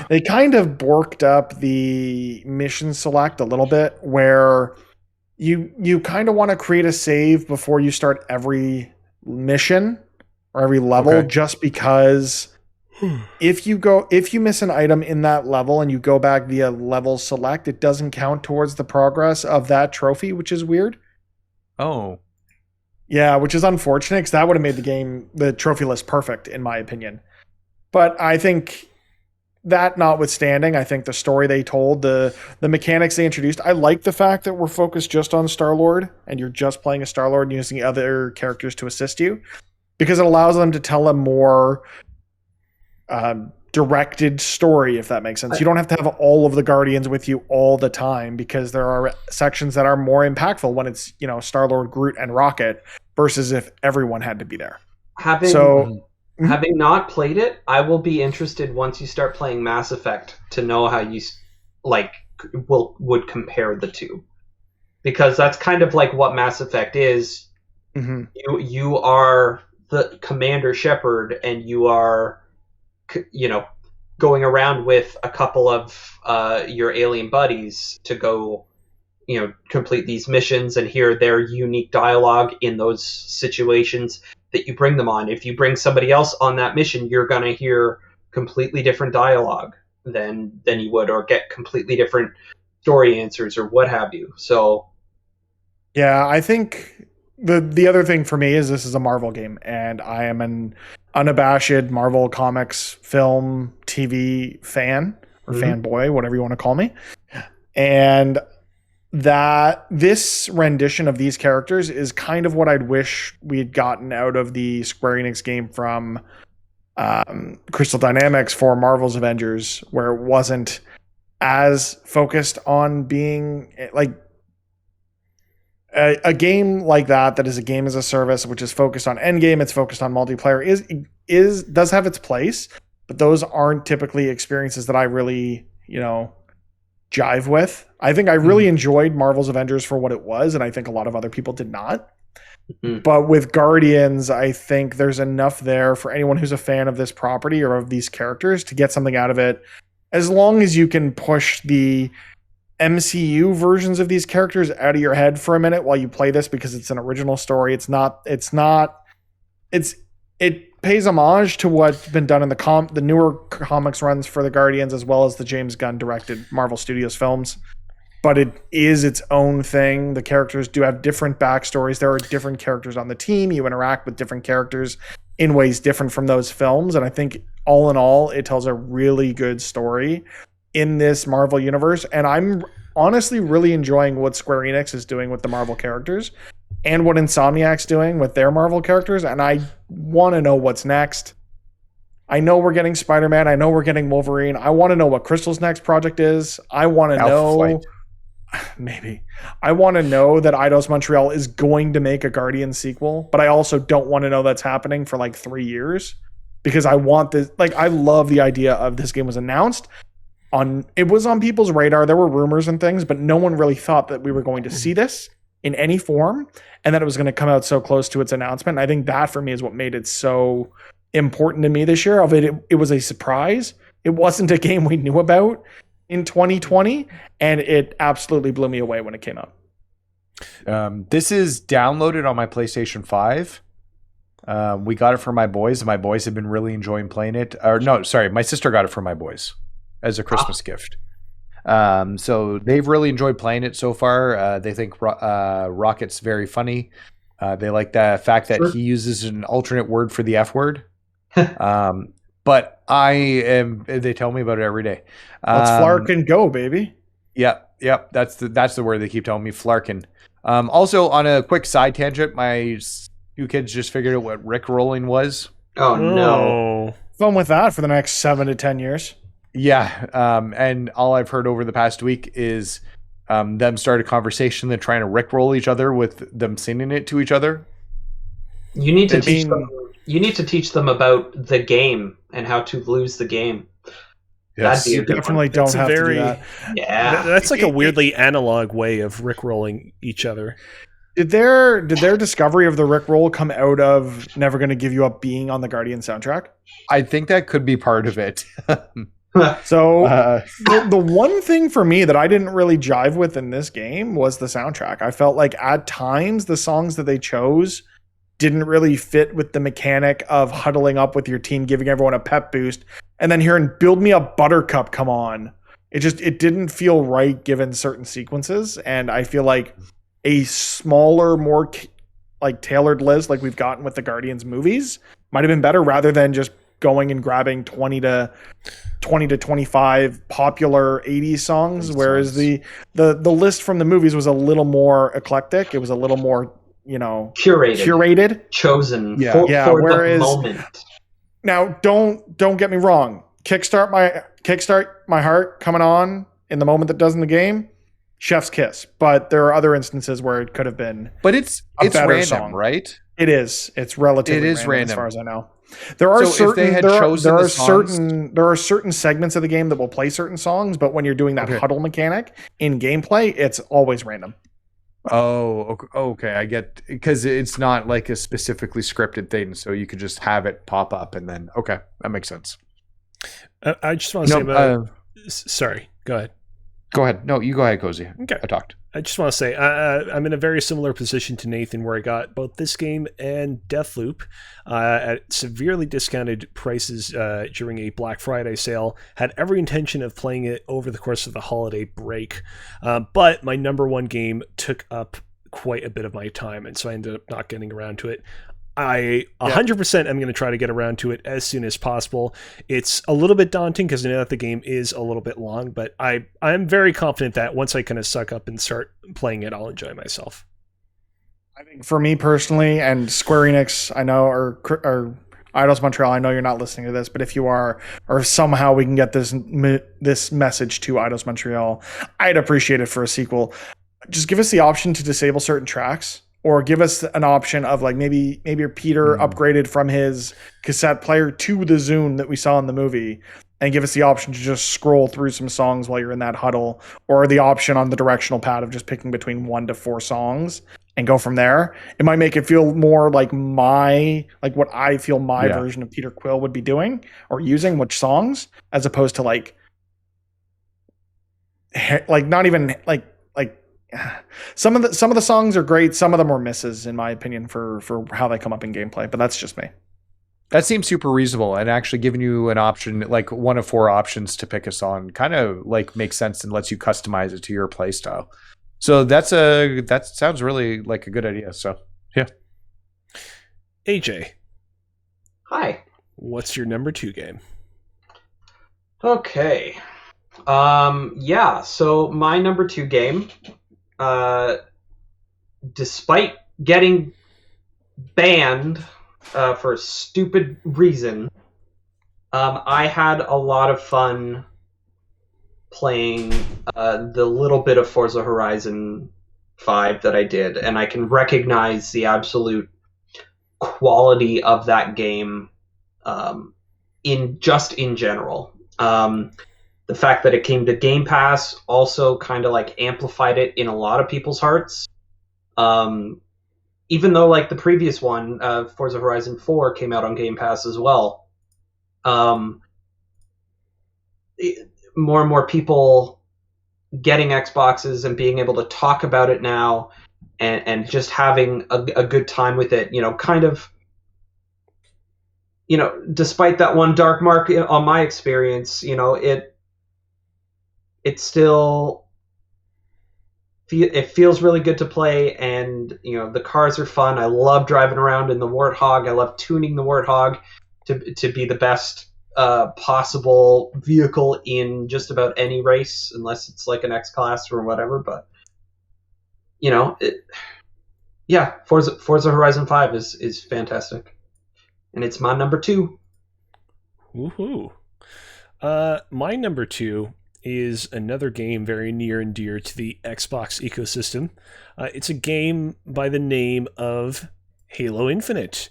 they kind of borked up the mission select a little bit, where you kind of want to create a save before you start every mission or every level, just because if you miss an item in that level and you go back via level select, it doesn't count towards the progress of that trophy, which is weird. Oh. Yeah, which is unfortunate, because that would have made the trophy list perfect, in my opinion. But I think that notwithstanding, I think the story they told, the mechanics they introduced, I like the fact that we're focused just on Star-Lord and you're just playing a Star-Lord and using other characters to assist you, because it allows them to tell a more directed story, if that makes sense. You don't have to have all of the Guardians with you all the time, because there are sections that are more impactful when it's, Star-Lord, Groot, and Rocket, versus if everyone had to be there. Having not played it, I will be interested once you start playing Mass Effect to know how you would compare the two, because that's kind of like what Mass Effect is. You are the Commander Shepard, and you are, going around with a couple of your alien buddies to go, complete these missions and hear their unique dialogue in those situations that you bring them on. If you bring somebody else on that mission, you're going to hear completely different dialogue than you would, or get completely different story answers or what have you. So yeah, I think the other thing for me is this is a Marvel game, and I am an unabashed Marvel comics, film, TV fan, or fanboy, whatever you want to call me. And that this rendition of these characters is kind of what I'd wish we had gotten out of the Square Enix game from Crystal Dynamics for Marvel's Avengers, where it wasn't as focused on being like a game like that is a game as a service, which is focused on endgame, it's focused on multiplayer, does have its place, but those aren't typically experiences that I really, jive with. I think I really enjoyed Marvel's Avengers for what it was, and I think a lot of other people did not. But with Guardians, I think there's enough there for anyone who's a fan of this property or of these characters to get something out of it, as long as you can push the MCU versions of these characters out of your head for a minute while you play this, because it's an original story. It pays homage to what's been done in the newer comics runs for the Guardians, as well as the James Gunn directed Marvel Studios films. But it is its own thing. The characters do have different backstories. There are different characters on the team. You interact with different characters in ways different from those films. And I think all in all, it tells a really good story in this Marvel universe. And I'm honestly really enjoying what Square Enix is doing with the Marvel characters and what Insomniac's doing with their Marvel characters. And I want to know what's next. I know we're getting Spider-Man. I know we're getting Wolverine. I want to know what Crystal's next project is. I want to know... Maybe. I want to know that Eidos Montreal is going to make a Guardian sequel, but I also don't want to know that's happening for like 3 years, because I want this. Like, I love the idea of this game was announced it was on people's radar. There were rumors and things, but no one really thought that we were going to see this in any form, and that it was going to come out so close to its announcement. And I think that for me is what made it so important to me this year. It was a surprise. It wasn't a game we knew about in 2020, and it absolutely blew me away when it came out. This is downloaded on my PlayStation 5. We got it for my boys, and my boys have been really enjoying playing it. Or no, sorry, my sister got it for my boys as a Christmas gift. So they've really enjoyed playing it so far. They think Rocket's very funny. They like the fact that he uses an alternate word for the F word. But they tell me about it every day. Let's flark and go, baby. Yep. That's the word they keep telling me, flarkin'. Also, on a quick side tangent, my two kids just figured out what Rickrolling was. Oh, no. Fun with that for the next 7 to 10 years. Yeah. And all I've heard over the past week is them start a conversation. They're trying to Rickroll each other with them singing it to each other. You need to teach them about the game and how to lose the game. Yes. You definitely don't have to do that. Yeah. That's like a weirdly analog way of rickrolling each other. Did their discovery of the Rickroll come out of Never Gonna Give You Up being on the Guardian soundtrack? I think that could be part of it. So the one thing for me that I didn't really jive with in this game was the soundtrack. I felt like at times the songs that they chose didn't really fit with the mechanic of huddling up with your team, giving everyone a pep boost, and then hearing Build Me Up Buttercup come on. It didn't feel right given certain sequences, and I feel like a smaller, more like tailored list like we've gotten with the Guardians movies might have been better, rather than just going and grabbing 20 to 25 popular 80s songs, whereas the list from the movies was a little more eclectic. It was a little more, curated, chosen for whereas, the moment. Now, don't get me wrong. Kickstart My Heart coming on in the moment that does in the game, chef's kiss. But there are other instances where it could have been. But it's better random, song. Right? It is. It's relatively random as far as I know. There are So if they had chosen the songs- there are certain segments of the game that will play certain songs, but when you're doing that huddle mechanic in gameplay, it's always random. Oh, okay. I get, because it's not like a specifically scripted thing, so you could just have it pop up and then okay, that makes sense. I just want to say about. Sorry, go ahead. Go ahead. No, you go ahead, Cozy. Okay. I talked. I just want to say I'm in a very similar position to Nathan, where I got both this game and Deathloop at severely discounted prices during a Black Friday sale. Had every intention of playing it over the course of the holiday break, but my number one game took up quite a bit of my time, and so I ended up not getting around to it. I 100% am going to try to get around to it as soon as possible. It's a little bit daunting because I know that the game is a little bit long, but I'm very confident that once I kind of suck up and start playing it, I'll enjoy myself. I think for me personally, and Square Enix, I know, or Eidos Montreal, I know you're not listening to this, but if you are, or if somehow we can get this message to Eidos Montreal, I'd appreciate it for a sequel. Just give us the option to disable certain tracks. Or give us an option of like maybe Peter upgraded from his cassette player to the Zune that we saw in the movie, and give us the option to just scroll through some songs while you're in that huddle, or the option on the directional pad of just picking between 1 to 4 songs and go from there. It might make it feel more like what I feel my version of Peter Quill would be doing or using, which songs, as opposed to like not even like. Some of the songs are great. Some of them are misses, in my opinion, for how they come up in gameplay. But that's just me. That seems super reasonable, and actually giving you an option, like 1 of 4 options to pick a song, kind of like makes sense and lets you customize it to your play style. So that sounds really like a good idea. So yeah. AJ. Hi. What's your number 2 game? Okay. So my number 2 game, despite getting banned for a stupid reason, I had a lot of fun playing the little bit of Forza Horizon 5 that I did, and I can recognize the absolute quality of that game in general. The fact that it came to Game Pass also kind of like amplified it in a lot of people's hearts. Even though like the previous one, Forza Horizon 4, came out on Game Pass as well. More and more people getting Xboxes and being able to talk about it now and just having a good time with it, kind of, despite that one dark mark on my experience, it still feels really good to play, and the cars are fun. I love driving around in the Warthog. I love tuning the Warthog to be the best possible vehicle in just about any race, unless it's like an X-Class or whatever. But Forza Horizon 5 is fantastic, and it's my number 2. Woohoo! My number 2 is another game very near and dear to the Xbox ecosystem. It's a game by the name of Halo Infinite.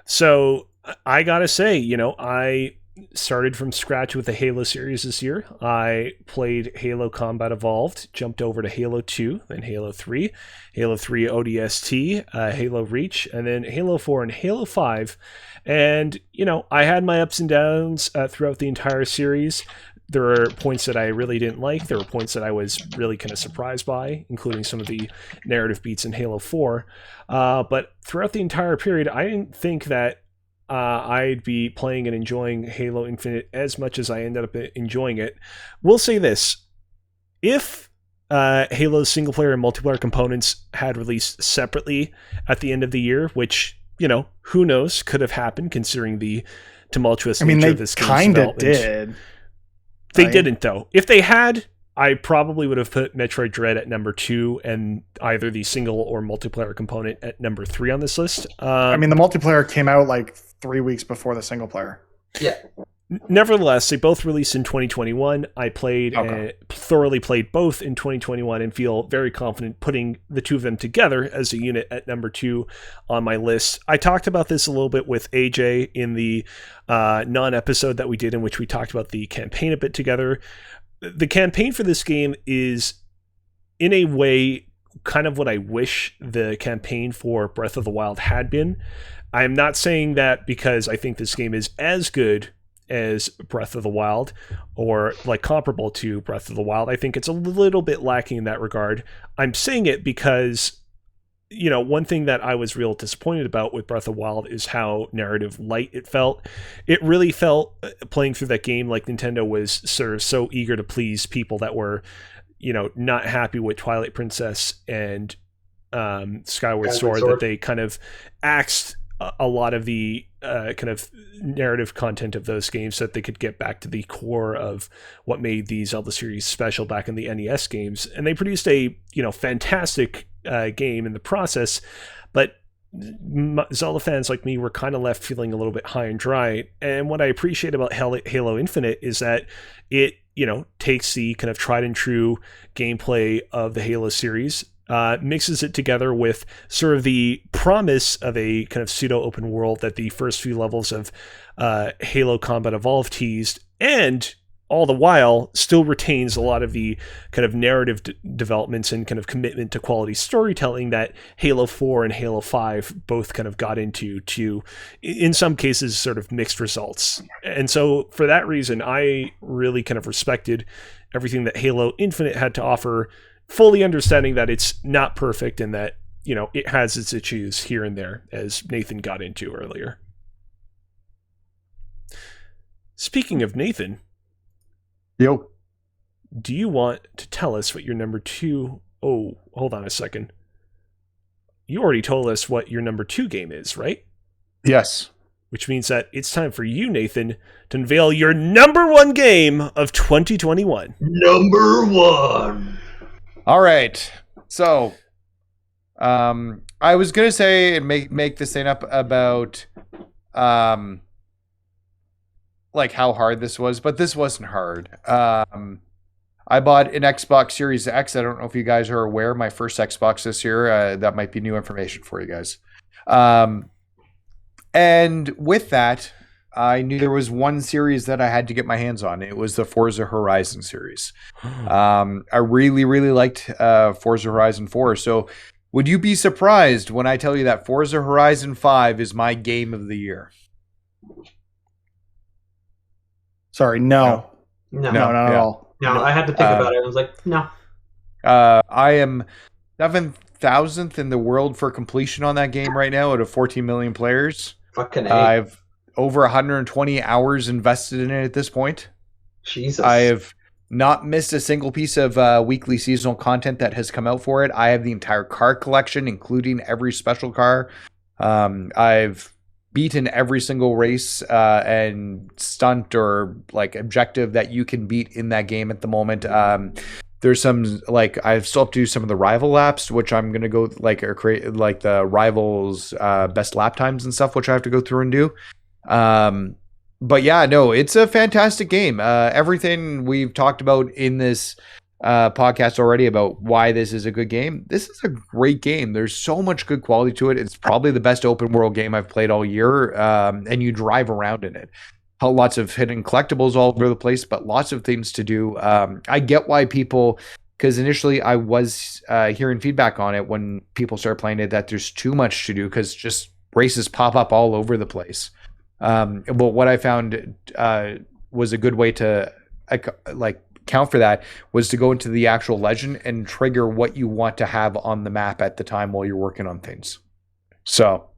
So I gotta say, I started from scratch with the Halo series this year. I played Halo Combat Evolved, jumped over to Halo 2, then Halo 3, Halo 3 ODST, Halo Reach, and then Halo 4 and Halo 5. And, I had my ups and downs throughout the entire series. There were points that I really didn't like. There were points that I was really kind of surprised by, including some of the narrative beats in Halo 4. But throughout the entire period, I didn't think that I'd be playing and enjoying Halo Infinite as much as I ended up enjoying it. We'll say this. If Halo's single-player and multiplayer components had released separately at the end of the year, which, who knows, could have happened considering the tumultuous nature of this game's development. They kind of did. They didn't, though. If they had, I probably would have put Metroid Dread at number 2 and either the single or multiplayer component at number 3 on this list. The multiplayer came out like 3 weeks before the single player. Yeah. Nevertheless, they both released in 2021. I played and thoroughly played both in 2021 and feel very confident putting the two of them together as a unit at number 2 on my list. I talked about this a little bit with AJ in the non-episode that we did in which we talked about the campaign a bit together. The campaign for this game is, in a way, kind of what I wish the campaign for Breath of the Wild had been. I'm not saying that because I think this game is as good as Breath of the Wild or like comparable to Breath of the Wild. I think it's a little bit lacking in that regard. I'm saying it because, you know, one thing that I was real disappointed about with Breath of the Wild is how narrative light it felt. It really felt, playing through that game, like Nintendo was sort of so eager to please people that were, you know, not happy with Twilight Princess and Skyward Sword, that they kind of axed a lot of the kind of narrative content of those games so that they could get back to the core of what made the Zelda series special back in the NES games. And they produced a, you know, fantastic game in the process, but Zelda fans like me were kind of left feeling a little bit high and dry. And what I appreciate about Halo Infinite is that it, you know, takes the kind of tried and true gameplay of the Halo series, mixes it together with sort of the promise of a kind of pseudo open world that the first few levels of Halo Combat Evolved teased, and all the while still retains a lot of the kind of narrative developments and kind of commitment to quality storytelling that Halo 4 and Halo 5 both kind of got into, to, in some cases, sort of mixed results. And so for that reason, I really kind of respected everything that Halo Infinite had to offer, fully understanding that it's not perfect and that, you know, it has its issues here and there, as Nathan got into earlier. Speaking of Nathan, yo, do you want to tell us what your number 2... Oh, hold on a second. You already told us what your number 2 game is, right? Yes. Which means that it's time for you, Nathan, to unveil your number 1 game of 2021. Number 1. All right. So, I was gonna say and make this thing up about like how hard this was, but this wasn't hard. I bought an Xbox Series X. I don't know if you guys are aware. My first Xbox this year. That might be new information for you guys. And with that, I knew there was one series that I had to get my hands on. It was the Forza Horizon series. I really, really liked Forza Horizon 4. So would you be surprised when I tell you that Forza Horizon 5 is my game of the year? Sorry, no. No, not at all. No, I had to think about it. I was like, no. I am 7,000th in the world for completion on that game right now out of 14 million players. Fucking A. I've over 120 hours invested in it at this point. Jesus. I have not missed a single piece of weekly seasonal content that has come out for it. I have the entire car collection, including every special car. I've beaten every single race and stunt or like objective that you can beat in that game at the moment. There's some, like, I still have to do some of the rival laps, which I'm going to go like, or create like the rivals best lap times and stuff, which I have to go through and do. But yeah, no, it's a fantastic game. Everything we've talked about in this podcast already about why this is a good game. This is a great game. There's so much good quality to it. It's probably the best open world game I've played all year. And you drive around in it. Lots of hidden collectibles all over the place, but lots of things to do. I get why people, because initially I was hearing feedback on it when people start playing it that there's too much to do because just races pop up all over the place. But what I found was a good way to like count for that was to go into the actual legend and trigger what you want to have on the map at the time while you're working on things. So,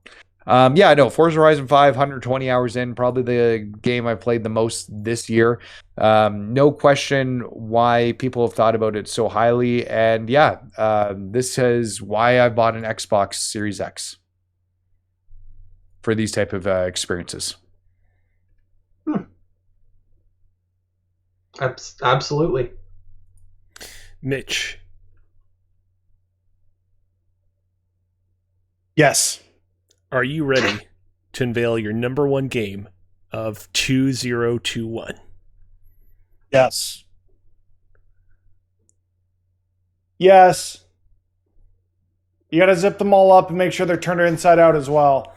yeah, no, Forza Horizon 5, 120 hours in, probably the game I've played the most this year. No question why people have thought about it so highly. And yeah, this is why I bought an Xbox Series X for these type of experiences. Absolutely. Mitch. Yes. Are you ready to unveil your number 1 game of 2021? Yes. Yes. You got to zip them all up and make sure they're turned inside out as well.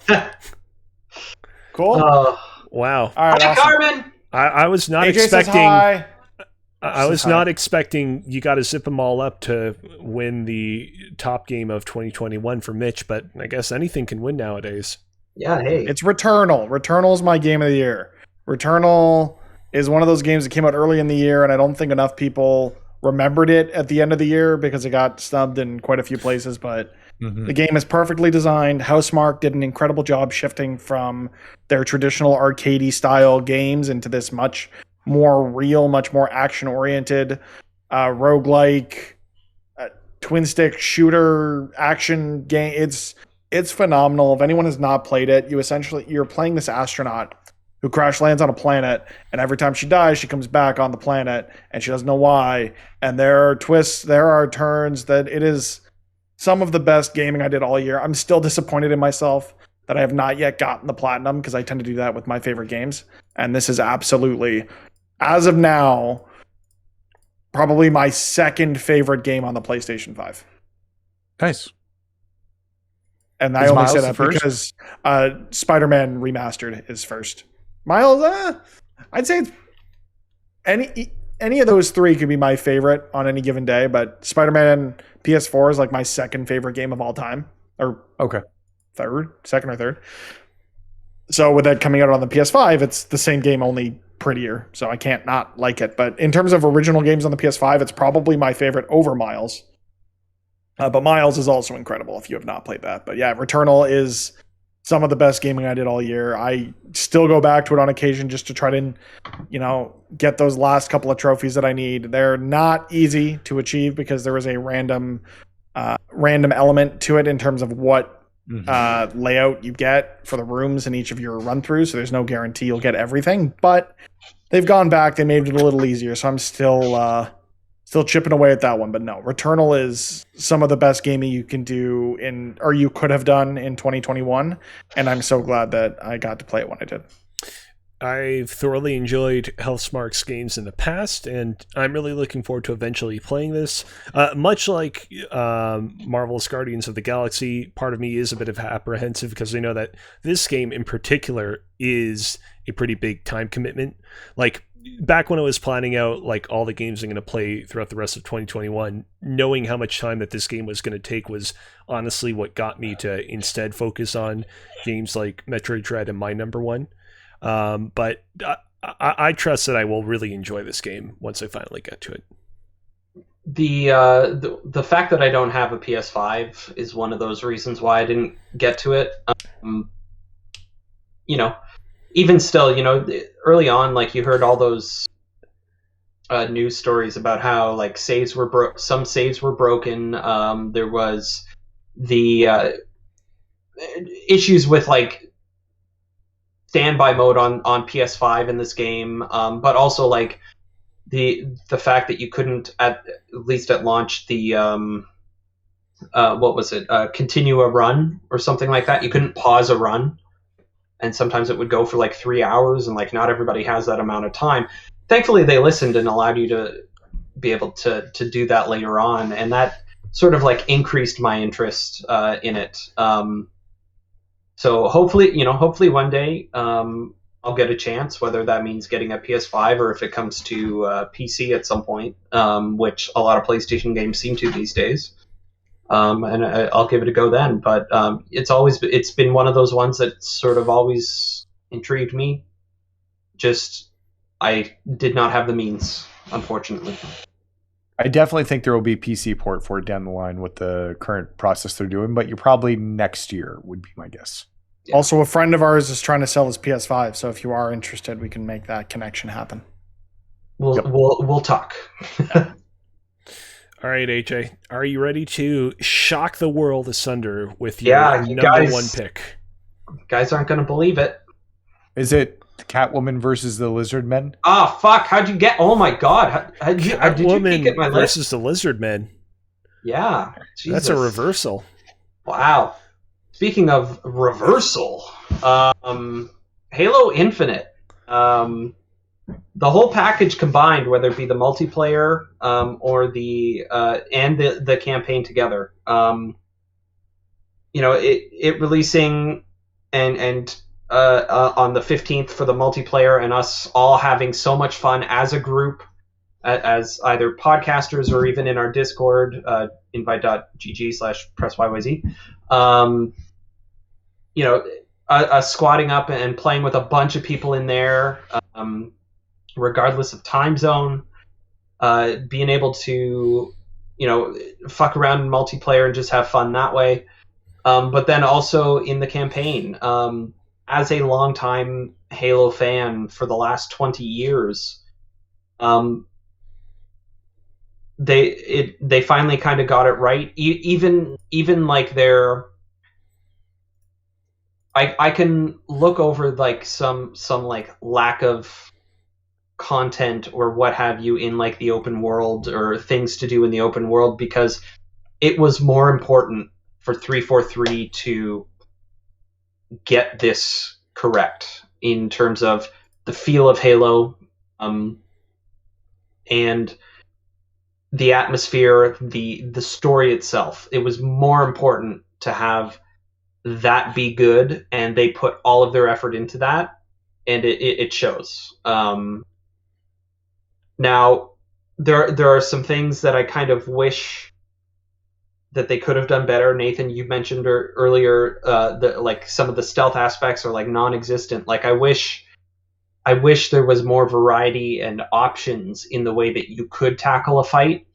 Cool. Wow. All right, Hi, awesome. Carmen. I was not AJ says expecting. hi. I was not expecting you got to zip them all up to win the top game of 2021 for Mitch, but I guess anything can win nowadays. Yeah, hey. It's Returnal. Returnal is my game of the year. Returnal is one of those games that came out early in the year, and I don't think enough people remembered it at the end of the year because it got snubbed in quite a few places, but the game is perfectly designed. Housemarque did an incredible job shifting from their traditional arcadey style games into this much more real, much more action-oriented, roguelike, twin stick shooter action game. It's phenomenal. If anyone has not played it, you're playing this astronaut who crash lands on a planet, and every time she dies, she comes back on the planet, and she doesn't know why. And there are twists, there are turns. That it is some of the best gaming I did all year. I'm still disappointed in myself that I have not yet gotten the platinum, because I tend to do that with my favorite games. And this is absolutely, as of now, probably my second favorite game on the PlayStation 5. Nice. And I Is only Miles say the that first? because Spider-Man Remastered is first. Miles, I'd say it's any of those three could be my favorite on any given day, but Spider-Man PS4 is like my second favorite game of all time. Or Okay. second or third. So with that coming out on the PS5, it's the same game, only prettier. So I can't not like it. But in terms of original games on the PS5, it's probably my favorite over Miles. But Miles is also incredible if you have not played that. But yeah, Returnal is some of the best gaming I did all year. I still go back to it on occasion just to try to, get those last couple of trophies that I need. They're not easy to achieve because there is a random element to it in terms of what layout you get for the rooms in each of your run-throughs. So there's no guarantee you'll get everything. But they've gone back. They made it a little easier. So I'm still chipping away at that one. But no, Returnal is some of the best gaming you can do or you could have done in 2021. And I'm so glad that I got to play it when I did. I've thoroughly enjoyed Housemarque's games in the past, and I'm really looking forward to eventually playing this. Much like Marvel's Guardians of the Galaxy, part of me is a bit of apprehensive because I know that this game in particular is a pretty big time commitment. Like, back when I was planning out like all the games I'm going to play throughout the rest of 2021, knowing how much time that this game was going to take was honestly what got me to instead focus on games like Metroid Dread and my number one. But I trust that I will really enjoy this game once I finally get to it. The fact that I don't have a PS5 is one of those reasons why I didn't get to it. Even still, early on, like you heard all those news stories about how like some saves were broken. There was the issues with like standby mode on PS5 in this game, but also like the fact that you couldn't at least at launch the continue a run or something like that. You couldn't pause a run, and sometimes it would go for like 3 hours, and like not everybody has that amount of time. Thankfully, they listened and allowed you to be able to do that later on, and that sort of like increased my interest in it. So hopefully one day I'll get a chance, whether that means getting a PS5 or if it comes to PC at some point, which a lot of PlayStation games seem to these days. And I'll give it a go then. But it's been one of those ones that sort of always intrigued me. Just I did not have the means, unfortunately. I definitely think there will be PC port for it down the line with the current process they're doing, but you're probably next year would be my guess. Yeah. Also, a friend of ours is trying to sell his PS5, so if you are interested, we can make that connection happen. We'll talk. All right, AJ, are you ready to shock the world asunder with your number one pick? Guys aren't going to believe it. Is it Catwoman versus the Lizard Men? Oh, fuck. How'd you get... Oh, my God. Did you peek at my list? Versus the Lizard Men. Yeah. Jesus. That's a reversal. Wow. Speaking of reversal, Halo Infinite. The whole package combined, whether it be the multiplayer or the campaign together, it releasing and on the 15th for the multiplayer, and us all having so much fun as a group, as either podcasters or even in our Discord, invite.gg/Press YYZ. Us squatting up and playing with a bunch of people in there, regardless of time zone, being able to, fuck around in multiplayer and just have fun that way. But then also in the campaign, as a longtime Halo fan for the last 20 years, they finally kind of got it right. Even like I can look over like some like lack of content or what have you in like the open world or things to do in the open world, because it was more important for 343 to get this correct in terms of the feel of Halo, and the atmosphere, the story itself. It was more important to have that be good, and they put all of their effort into that, and it shows. Now, there are some things that I kind of wish that they could have done better. Nathan, you mentioned earlier like some of the stealth aspects are like non-existent. Like I wish there was more variety and options in the way that you could tackle a fight,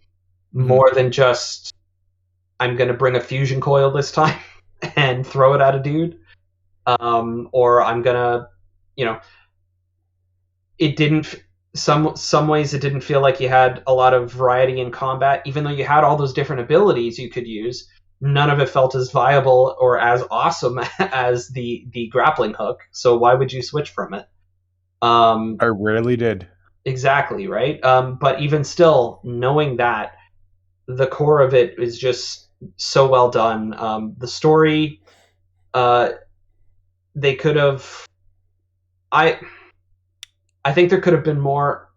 more than just I'm going to bring a fusion coil this time and throw it at a dude, or I'm gonna, it didn't. Some ways it didn't feel like you had a lot of variety in combat, even though you had all those different abilities you could use. None of it felt as viable or as awesome as the grappling hook. So why would you switch from it? I rarely did. Exactly, right? But even still, knowing that, the core of it is just so well done. The story, they could have... I think there could have been more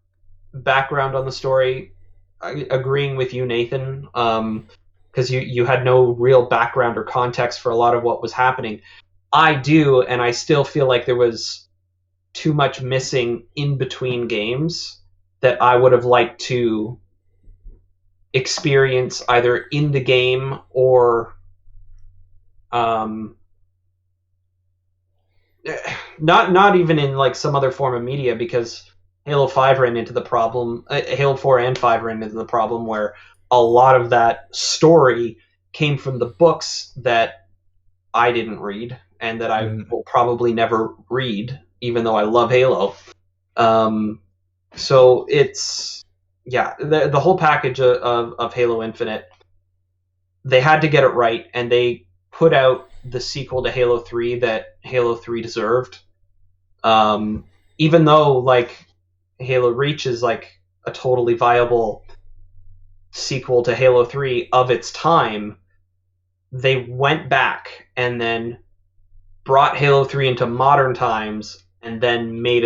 background on the story. Agreeing with you, Nathan, because you had no real background or context for a lot of what was happening. I do, and I still feel like there was too much missing in between games that I would have liked to experience either in the game or not even in like some other form of media, because Halo 5 ran into the problem, Halo 4 and 5 ran into the problem where a lot of that story came from the books that I didn't read and that I will probably never read, even though I love Halo. So it's, the whole package of Halo Infinite, they had to get it right, and they put out the sequel to Halo 3 that Halo 3 deserved. Even though like Halo Reach is like a totally viable sequel to Halo 3 of its time, they went back and then brought Halo 3 into modern times and then made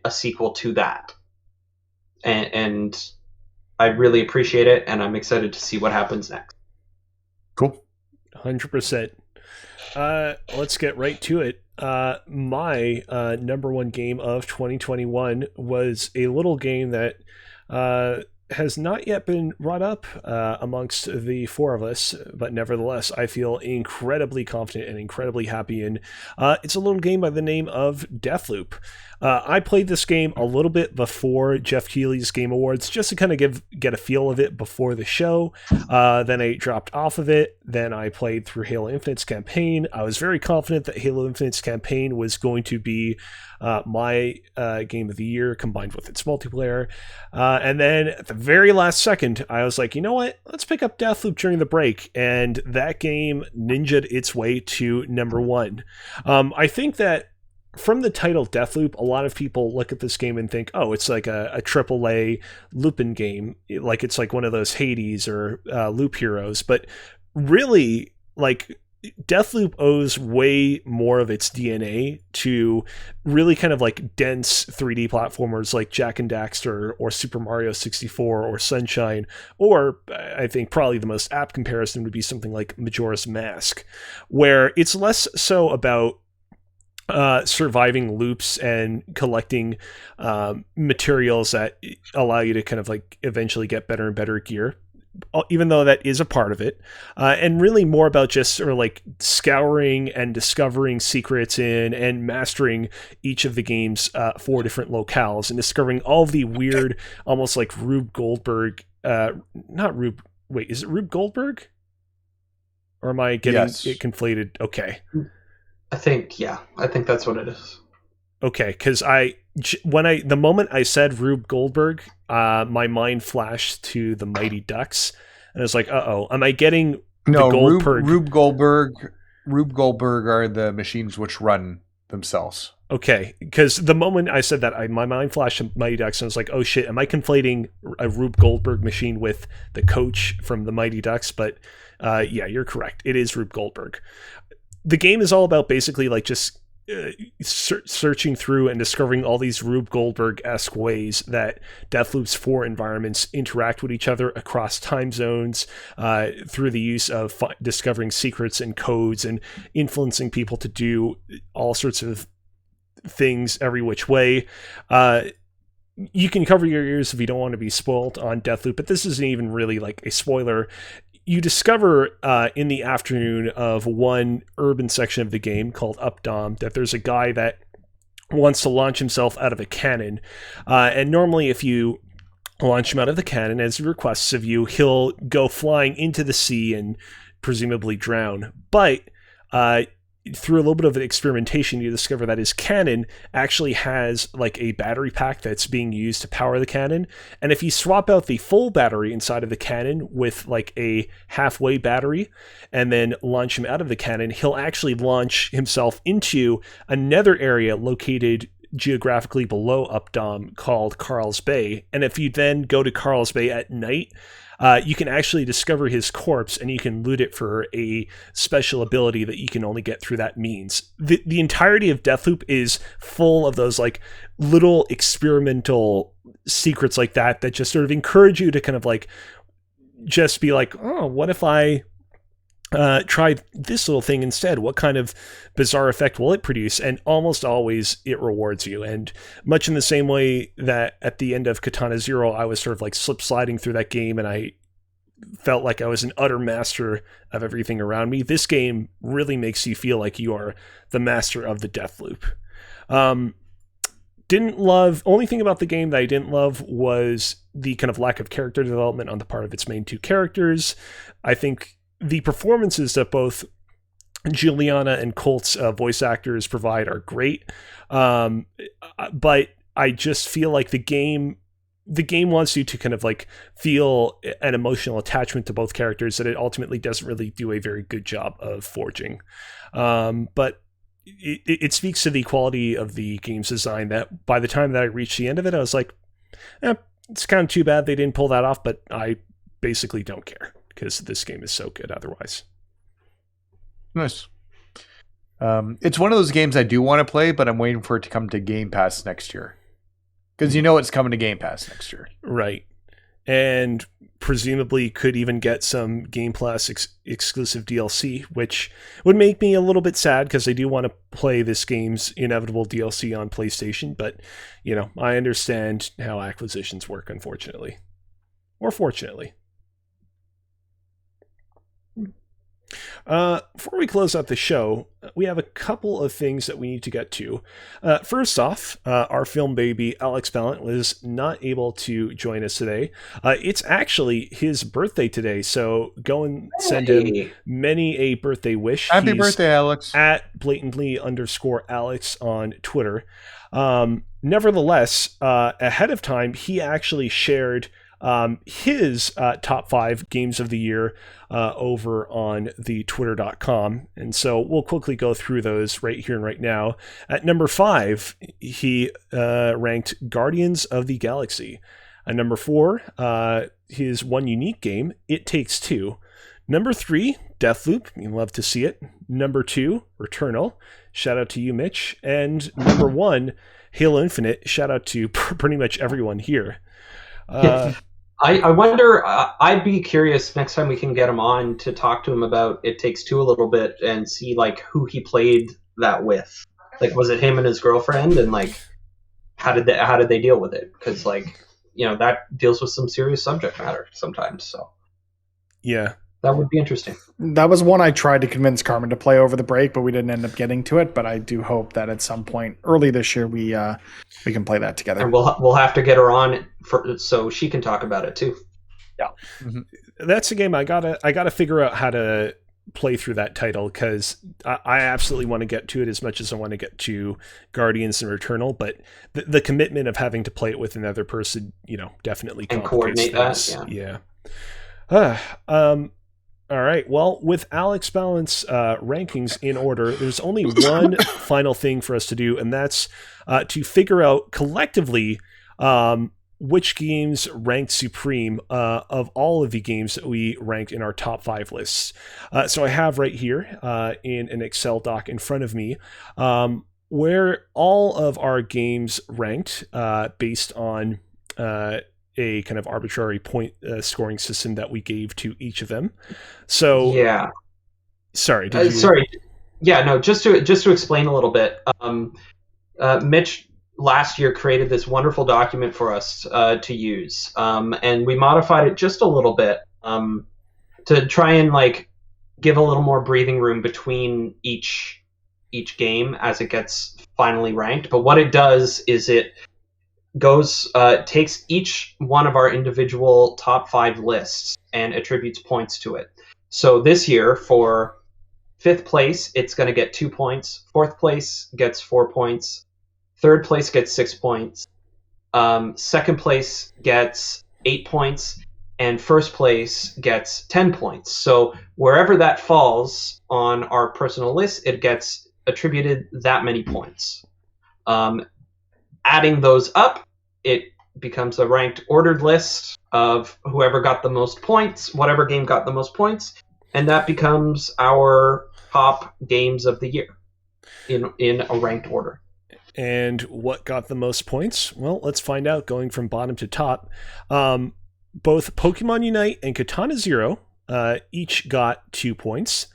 a sequel to that. And I really appreciate it, and I'm excited to see what happens next. Cool. 100%. Let's get right to it. My number one game of 2021 was a little game that has not yet been brought up amongst the four of us, but nevertheless, I feel incredibly confident and incredibly happy in. It's a little game by the name of Deathloop. I played this game a little bit before Jeff Keighley's Game Awards, just to kind of get a feel of it before the show. Then I dropped off of it. Then I played through Halo Infinite's campaign. I was very confident that Halo Infinite's campaign was going to be my game of the year, combined with its multiplayer. And then at the very last second, I was like, you know what? Let's pick up Deathloop during the break. And that game ninja'd its way to number one. I think that from the title Deathloop, a lot of people look at this game and think, oh, it's like a AAA Lupin game. Like it's like one of those Hades or Loop Heroes. But really, like, Deathloop owes way more of its DNA to really kind of like dense 3D platformers like Jak and Daxter or Super Mario 64 or Sunshine, or I think probably the most apt comparison would be something like Majora's Mask, where it's less so about surviving loops and collecting materials that allow you to kind of like eventually get better and better gear, even though that is a part of it, and really more about just sort of like scouring and discovering secrets in and mastering each of the game's 4 different locales and discovering all of the weird, almost like Rube Goldberg, not Rube, wait, is it Rube Goldberg? Or am I getting it conflated? Okay. I think that's what it is. Okay, because the moment I said Rube Goldberg, my mind flashed to the Mighty Ducks, and I was like, "Uh-oh, am I getting no the Goldberg?" Rube Goldberg are the machines which run themselves. Okay, because the moment I said that, my mind flashed to Mighty Ducks, and I was like, "Oh shit, am I conflating a Rube Goldberg machine with the coach from the Mighty Ducks?" But yeah, you're correct. It is Rube Goldberg. The game is all about basically like just searching through and discovering all these Rube Goldberg-esque ways that Deathloop's 4 environments interact with each other across time zones, through the use of discovering secrets and codes and influencing people to do all sorts of things every which way. You can cover your ears if you don't want to be spoiled on Deathloop, but this isn't even really like a spoiler. You discover in the afternoon of one urban section of the game called Updom that there's a guy that wants to launch himself out of a cannon. And normally if you launch him out of the cannon, as he requests of you, he'll go flying into the sea and presumably drown. But through a little bit of experimentation, you discover that his cannon actually has like a battery pack that's being used to power the cannon. And if you swap out the full battery inside of the cannon with like a halfway battery and then launch him out of the cannon, he'll actually launch himself into another area located geographically below Updom called Carl's Bay. And if you then go to Carl's Bay at night, you can actually discover his corpse and you can loot it for a special ability that you can only get through that means. The entirety of Deathloop is full of those like little experimental secrets like that just sort of encourage you to kind of like just be like, oh, what if I try this little thing instead? What kind of bizarre effect will it produce? And almost always it rewards you. And much in the same way that at the end of Katana Zero, I was sort of like slip sliding through that game and I felt like I was an utter master of everything around me. This game really makes you feel like you are the master of the Deathloop. Only thing about the game that I didn't love was the kind of lack of character development on the part of its main 2 characters. I think the performances that both Juliana and Colt's voice actors provide are great, but I just feel like the game wants you to kind of like feel an emotional attachment to both characters that it ultimately doesn't really do a very good job of forging. But it speaks to the quality of the game's design that by the time that I reached the end of it, I was like, it's kind of too bad they didn't pull that off, but I basically don't care, because this game is so good otherwise. Nice. It's one of those games I do want to play, but I'm waiting for it to come to Game Pass next year. Because you know it's coming to Game Pass next year. Right. And presumably could even get some Game Pass exclusive DLC, which would make me a little bit sad because I do want to play this game's inevitable DLC on PlayStation. But, you know, I understand how acquisitions work, unfortunately. Or fortunately. Before we close out the show, we have a couple of things that we need to get to. First off, our film baby Alex Ballant was not able to join us today. It's actually his birthday today, so go and send him many a birthday wish. Happy birthday, Alex. At blatantly_Alex on Twitter. Nevertheless, ahead of time, he actually shared his top 5 games of the year over on the twitter.com. And so we'll quickly go through those right here and right now. At number 5, he ranked Guardians of the Galaxy. At number 4, his one unique game, It Takes Two. Number 3, Deathloop. You love to see it. Number 2, Returnal. Shout out to you, Mitch. And number 1, Halo Infinite. Shout out to pretty much everyone here. I wonder, I'd be curious next time we can get him on to talk to him about It Takes Two a little bit and see like who he played that with. Like, was it him and his girlfriend, and like how did they deal with it? Because like, you know, that deals with some serious subject matter sometimes. So yeah, that would be interesting. That was one I tried to convince Carmen to play over the break, but we didn't end up getting to it. But I do hope that at some point early this year we can play that together. And we'll have to get her on so she can talk about it too. Yeah, that's a game I gotta figure out how to play through that title, because I absolutely want to get to it as much as I want to get to Guardians and Returnal, but the commitment of having to play it with another person, you know, definitely complicates things. Yeah. All right. Well, with Alex Balance rankings in order, there's only one final thing for us to do, and that's to figure out collectively which games ranked supreme of all of the games that we ranked in our top 5 lists. So I have right here in an Excel doc in front of me where all of our games ranked based on a kind of arbitrary point scoring system that we gave to each of them. So yeah, sorry. Yeah, no. Just to explain a little bit. Mitch last year created this wonderful document for us to use, and we modified it just a little bit to try and like give a little more breathing room between each game as it gets finally ranked. But what it does is it goes takes each one of our individual top 5 lists and attributes points to it. So this year, for 5th place, it's going to get 2 points. 4th place gets 4 points. 3rd place gets 6 points. 2nd place gets 8 points. And 1st place gets 10 points. So wherever that falls on our personal list, it gets attributed that many points. Adding those up, it becomes a ranked ordered list of whoever got the most points, whatever game got the most points, and that becomes our top games of the year in a ranked order. And what got the most points? Well, let's find out going from bottom to top. Both Pokemon Unite and Katana Zero each got 2 points.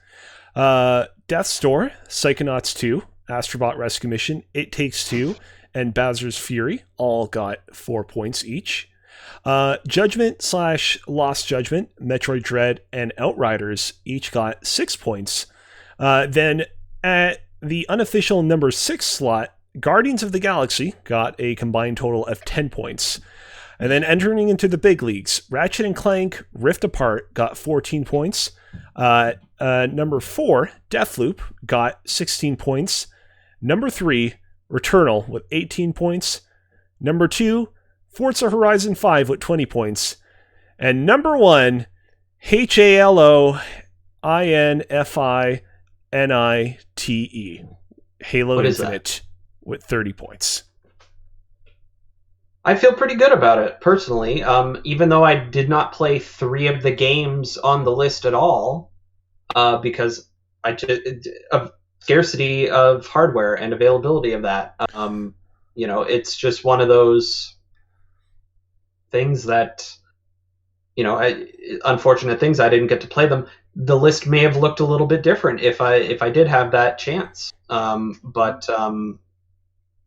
Death's Door, Psychonauts 2, Astrobot Rescue Mission, It Takes Two, and Bowser's Fury all got 4 points each. Judgment / Lost Judgment, Metroid Dread, and Outriders each got 6 points. Then at the unofficial number 6 slot, Guardians of the Galaxy got a combined total of 10 points. And then entering into the big leagues, Ratchet & Clank Rift Apart got 14 points. Number 4, Deathloop, got 16 points. Number 3, Returnal with 18 points. Number 2, Forza Horizon 5 with 20 points. And number 1, HALO INFINITE, Halo Infinite with 30 points. I feel pretty good about it, personally. Even though I did not play 3 of the games on the list at all, because of scarcity of hardware and availability of that. You know, it's just one of those things that, you know, unfortunate things. I didn't get to play them. The list may have looked a little bit different if I did have that chance. But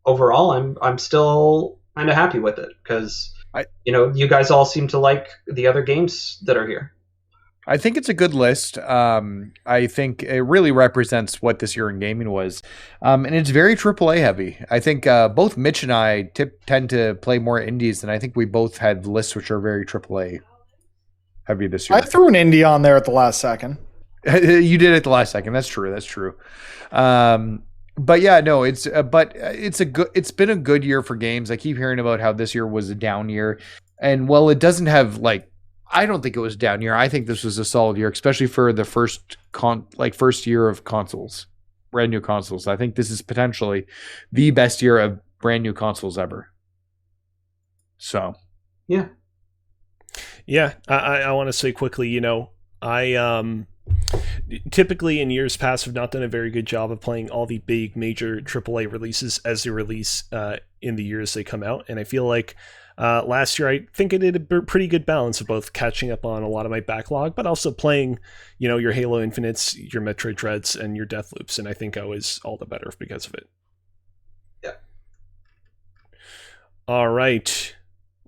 overall, I'm still kind of happy with it because you know, you guys all seem to like the other games that are here. I think it's a good list. I think it really represents what this year in gaming was. And it's very AAA heavy. I think both Mitch and I tend to play more indies, and I think we both had lists which are very AAA heavy this year. I threw an indie on there at the last second. You did at the last second. That's true. That's true. But yeah, no, it's been a good year for games. I keep hearing about how this year was a down year, and well, it doesn't have I don't think it was a down year. I think this was a solid year, especially for the first year of consoles, brand new consoles. I think this is potentially the best year of brand new consoles ever. So, yeah. I want to say quickly, you know, I typically in years past have not done a very good job of playing all the big major AAA releases as they release in the years they come out, and I feel like last year I think I did a pretty good balance of both catching up on a lot of my backlog, but also playing, your Halo Infinites, your Metroid Dreads, and your Deathloops, and I think I was all the better because of it. Yeah. All right.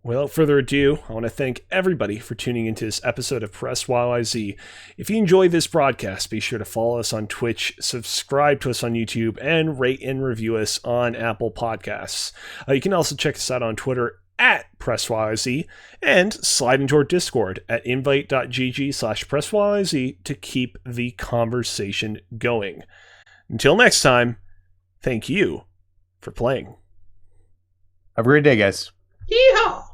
Without further ado, I want to thank everybody for tuning into this episode of Press YYZ. If you enjoy this broadcast, be sure to follow us on Twitch, subscribe to us on YouTube, and rate and review us on Apple Podcasts. You can also check us out on Twitter at Press YYZ and slide into our Discord at invite.gg/Press YYZ to keep the conversation going. Until next time, thank you for playing. Have a great day, guys. Yeehaw!